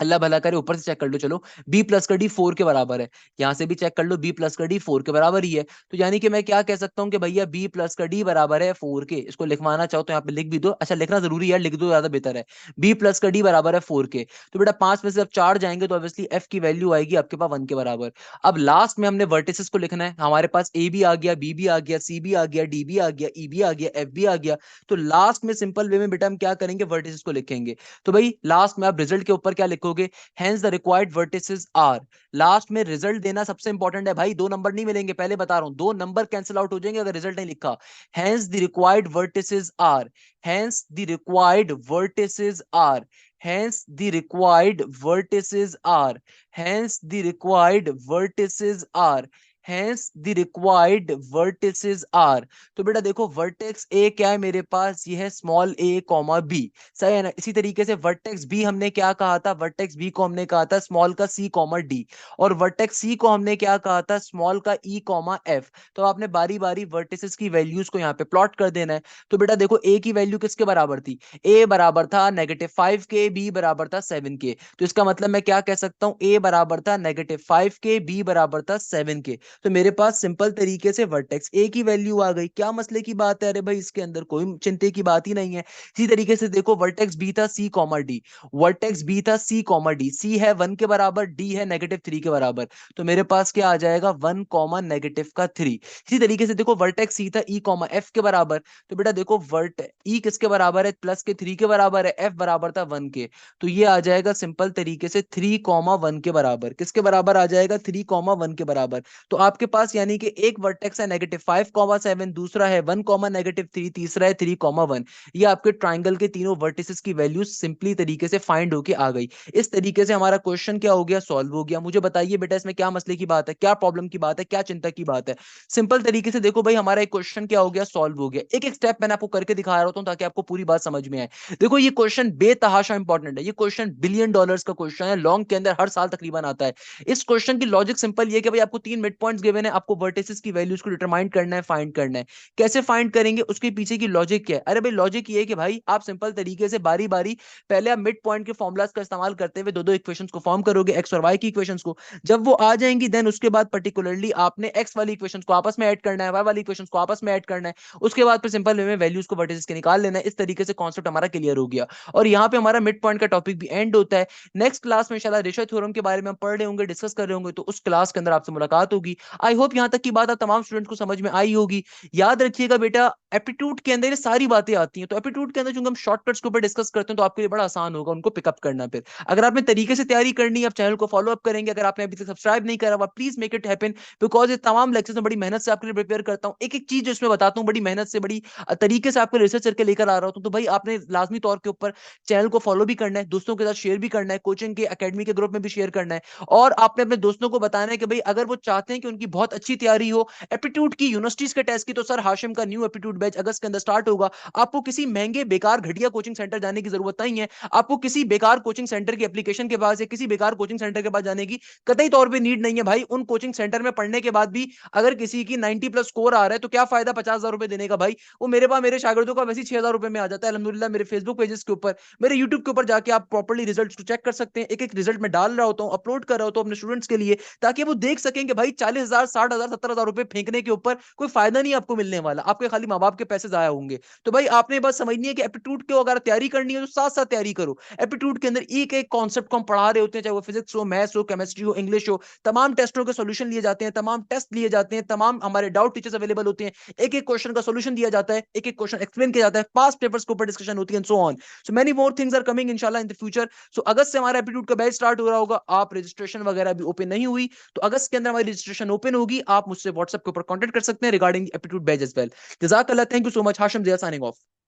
अल्लाह भला करे, ऊपर से चेक कर लो, चलो बी प्लस का डी 4 के बराबर है, यहां से भी चेक कर लो बी प्लस का डी 4 के बराबर ही है। तो यानी कि मैं क्या कह सकता हूं कि भैया बी प्लस का डी बराबर है 4 के। इसको लिखवाना चाहो तो यहाँ पे लिख भी दो, अच्छा लिखना जरूरी है, लिख दो ज्यादा बेहतर है। बी प्लस का डी बराबर है 4 के। तो बेटा 5 में से अब 4 जाएंगे तो ऑब्वियसली एफ की वैल्यू आएगी आपके पास 1 के बराबर। अब लास्ट में हमने वर्टिसेस को लिखना है, हमारे पास ए भी आ गया, बी भी आ गया, सी भी आ गया, डी भी आ गया, ई भी आ गया, एफ भी आ गया। तो लास्ट में सिंपल वे में बेटा हम क्या करेंगे, वर्टिसेस को लिखेंगे। तो भाई लास्ट में आप रिजल्ट के ऊपर क्या लिखोगे, hence the required vertices are। Last में रिजल्ट देना सबसे इंपॉर्टेंट है भाई, 2 नंबर नहीं मिलेंगे, पहले बता रहा हूं, 2 नंबर कैंसिल आउट हो जाएंगे अगर रिजल्ट नहीं लिखा। hence the required vertices are, hence the required vertices are, hence the required vertices are, hence the required vertices are, hence the required vertices are। तो बेटा देखो वर्टेक्स ए क्या है मेरे पास, ये है स्मॉल ए कॉमा बी, सही है ना। इसी तरीके से वर्टेक्स बी हमने क्या कहा था, वर्टेक्स बी को हमने कहा था स्मॉल का सी कॉमा डी, और वर्टेक्स सी को हमने क्या कहा था, स्मॉल का ई कॉमा एफ। तो आपने बारी बारी वर्टिसेस की वैल्यूज को यहाँ पे प्लॉट कर देना है। तो बेटा देखो ए की वैल्यू किसके बराबर थी, ए बराबर था -5 के, बी बराबर था 7 के। तो इसका मतलब मैं क्या कह सकता हूँ, ए बराबर था -5 के, बी बराबर था 7 के। तो मेरे पास सिंपल तरीके से वर्टेक्स ए की वैल्यू आ गई। क्या मसले की बात है, अरे भाई इसके अंदर कोई चिंता की बात ही नहीं है। इसी तरीके से देखो वर्टेक्स बी था C comma D, vertex B था सी कॉमा डी, सी है 1 के बराबर, डी है -3 के बराबर। तो मेरे पास क्या आ जाएगा, 1 कॉमा -3। इसी तरीके से देखो वर्टेक्स सी था ई कॉमा एफ के बराबर। तो बेटा देखो वर्ट ई किसके बराबर है, प्लस के 3 के बराबर है, एफ बराबर था 1 के। तो ये आ जाएगा सिंपल तरीके से 3,1 के बराबर, किसके बराबर आ जाएगा, 3,1 के बराबर। तो आपके पास यानी कि एक वर्टेक्स है -5,7, दूसरा है 1,-3, तीसरा है 3,1। ये आपके ट्राइंगल के तीनों वर्टिसेस की वैल्यू सिंपली तरीके से फाइंड होके आ गई। इस तरीके से हमारा क्वेश्चन क्या हो गया, सॉल्व हो गया। मुझे बताइए बेटा इसमें क्या मसले की बात है, क्या प्रॉब्लम की बात है, क्या चिंता की बात है। सिंपल तरीके से देखो भाई हमारा एक क्वेश्चन क्या हो गया, सॉल्व हो गया। एक एक स्टेप मैंने आपको करके दिखा रहा हूं ताकि आपको पूरी बात समझ में आए। देखो ये क्वेश्चन बेतहाशा इंपॉर्टेंट है, ये क्वेश्चन $1 बिलियन का क्वेश्चन है, लॉन्ग के अंदर हर साल तकरीबन आता है। इस क्वेश्चन की लॉजिक सिंपल ये कि भाई आपको 3 मिड पॉइंट्स गिवन है, आपको वर्टिसेस की वैल्यूज को डिटरमाइन करना है, फाइंड करना है। कैसे फाइंड करेंगे, उसके पीछे की लॉजिक क्या है, अरे भाई लॉजिक ये है कि भाई आप सिंपल तरीके से बारी बारी पहले आप मिड पॉइंट के फॉर्मुलाज का इस्तेमाल करते हुए दो दो इक्वेशंस को फॉर्म करोगे, एक्स और वाई की इक्वेशंस को। जब वो आ जाएंगी देन उसके बाद पर्टिकुलरली आपने एक्स वाली इक्वेशंस को आपस में ऐड करना है, वाई वाली इक्वेशंस को आपस में ऐड करना है। उसके बाद फिर सिंपल वे में वैल्यूज को वर्टिसेस के निकाल लेना है। इस तरीके से कॉन्सेप्ट हमारा क्लियर हो गया और यहाँ पे हमारा मिड पॉइंट का टॉपिक भी एंड होता है। नेक्स्ट क्लास में इंशाल्लाह रेशो थ्योरम के बारे में हम पढ़ रहे होंगे, डिस्कस कर रहे होंगे, तो उस क्लास के अंदर आपसे मुलाकात होगी। आई होप यहाँ तक की बात आप तमाम स्टूडेंट को समझ में आई होगी। याद रखिएगा बेटा एप्टीट्यूड के अंदर ये सारी बातें आती हैं, तो एप्टीट्यूड के अंदर चूंकि हम शॉर्टकट्स के ऊपर डिस्कस करते हैं तो आपके लिए बड़ा आसान होगा उनको पिकअप करना। फिर अगर आपने तरीके से तैयारी करनी है, आप चैनल को फॉलो अप करेंगे। अगर आपने अभी तक सब्सक्राइब नहीं करा हुआ please make it happen, because ये तमाम लेक्चर्स में बड़ी मेहनत से आपके लिए प्रिपेयर करता हूँ। एक एक चीज जो इसमें बताता हूँ बड़ी मेहनत से, बड़ी तरीके से आपके रिसर्च करके लेकर आ रहा हूँ। तो भाई आपने लाजमी तौर के ऊपर चैनल को फॉलो भी करना है, दोस्तों के साथ शेयर भी करना है, कोचिंग के अकेडमी के ग्रुप में भी शेयर करना है। और आपने अपने दोस्तों को बताना है कि भाई अगर वो चाहते हैं कि उनकी बहुत अच्छी तैयारी हो एप्टीट्यूड की, यूनिवर्सिटीज के टेस्ट की, तो सर हाशिम का न्यू एप्टीट्यूड बैच अगस्त के अंदर स्टार्ट होगा। आपको किसी महंगे बेकार घटिया कोचिंग सेंटर जाने की जरूरत नहीं है, आपको किसी बेकार कोचिंग सेंटर की एप्लीकेशन के पास या किसी बेकार कोचिंग सेंटर के पास जाने की कतई तौर पे नीड नहीं है भाई। उन कोचिंग सेंटर में पढ़ने के बाद भी अगर किसी की 90+ स्कोर आ रहा है तो क्या फायदा 50,000 रुपए देने का भाई। वो मेरे पास मेरे शागिर्दों का वैसे 6,000 रुपए में आ जाता है अल्हम्दुलिल्लाह। मेरे फेसबुक पेजेस के ऊपर, मेरे यूट्यूब के ऊपर जाके आप प्रॉपर्ली रिजल्ट को चेक कर सकते हैं। एक एक रिजल्ट में डाल रहा होता हूँ, अपलोड कर रहा होता हूँ अपने स्टूडेंट्स के लिए, ताकि वो देख सकें कि भाई 40,000, 60,000, 70,000 रुपए फेंकने के ऊपर कोई फायदा नहीं आपको मिलने वाला, आपके खाली माँ बाप के पैसे जाया होंगे। तो भाई आपने बस समझनी है कि एप्टीट्यूड को अगर तैयारी करनी है तो साथ साथ तैयारी करो। एप्टीट्यूड के अंदर एक एक कॉन्सेप्ट को हम पढ़ा रहे होते हैं, चाहे वो फिजिक्स हो, मैथ्स हो, केमिस्ट्री हो, इंग्लिश हो। तमाम टेस्टों के सॉल्यूशन लिए जाते हैं, तमाम टेस्ट लिए जाते हैं, तमाम हमारे डाउट टीचर्स अवेलेबल होते हैं। एक एक क्वेश्चन का सॉल्यूशन दिया जाता है, एक एक क्वेश्चन एक्सप्लेन किया जाता है, पास्ट पेपर्स के ऊपर डिस्कशन होती है, so on. So many more things are coming इंशाल्लाह इन द फ्यूचर। सो अगस्त से हमारा एप्टीट्यूड का बैच स्टार्ट हो रहा होगा। आप रजिस्ट्रेशन वगैरह भी ओपन नहीं हुई तो अगस्त के अंदर हमारी रजिस्ट्रेशन ओपन होगी। आप मुझसे व्हाट्सएप के ऊपर कॉन्टेक्ट कर सकते हैं regarding aptitude batch as well. जज़ाकल्लाह, thank you so much. Hashim Zia signing of.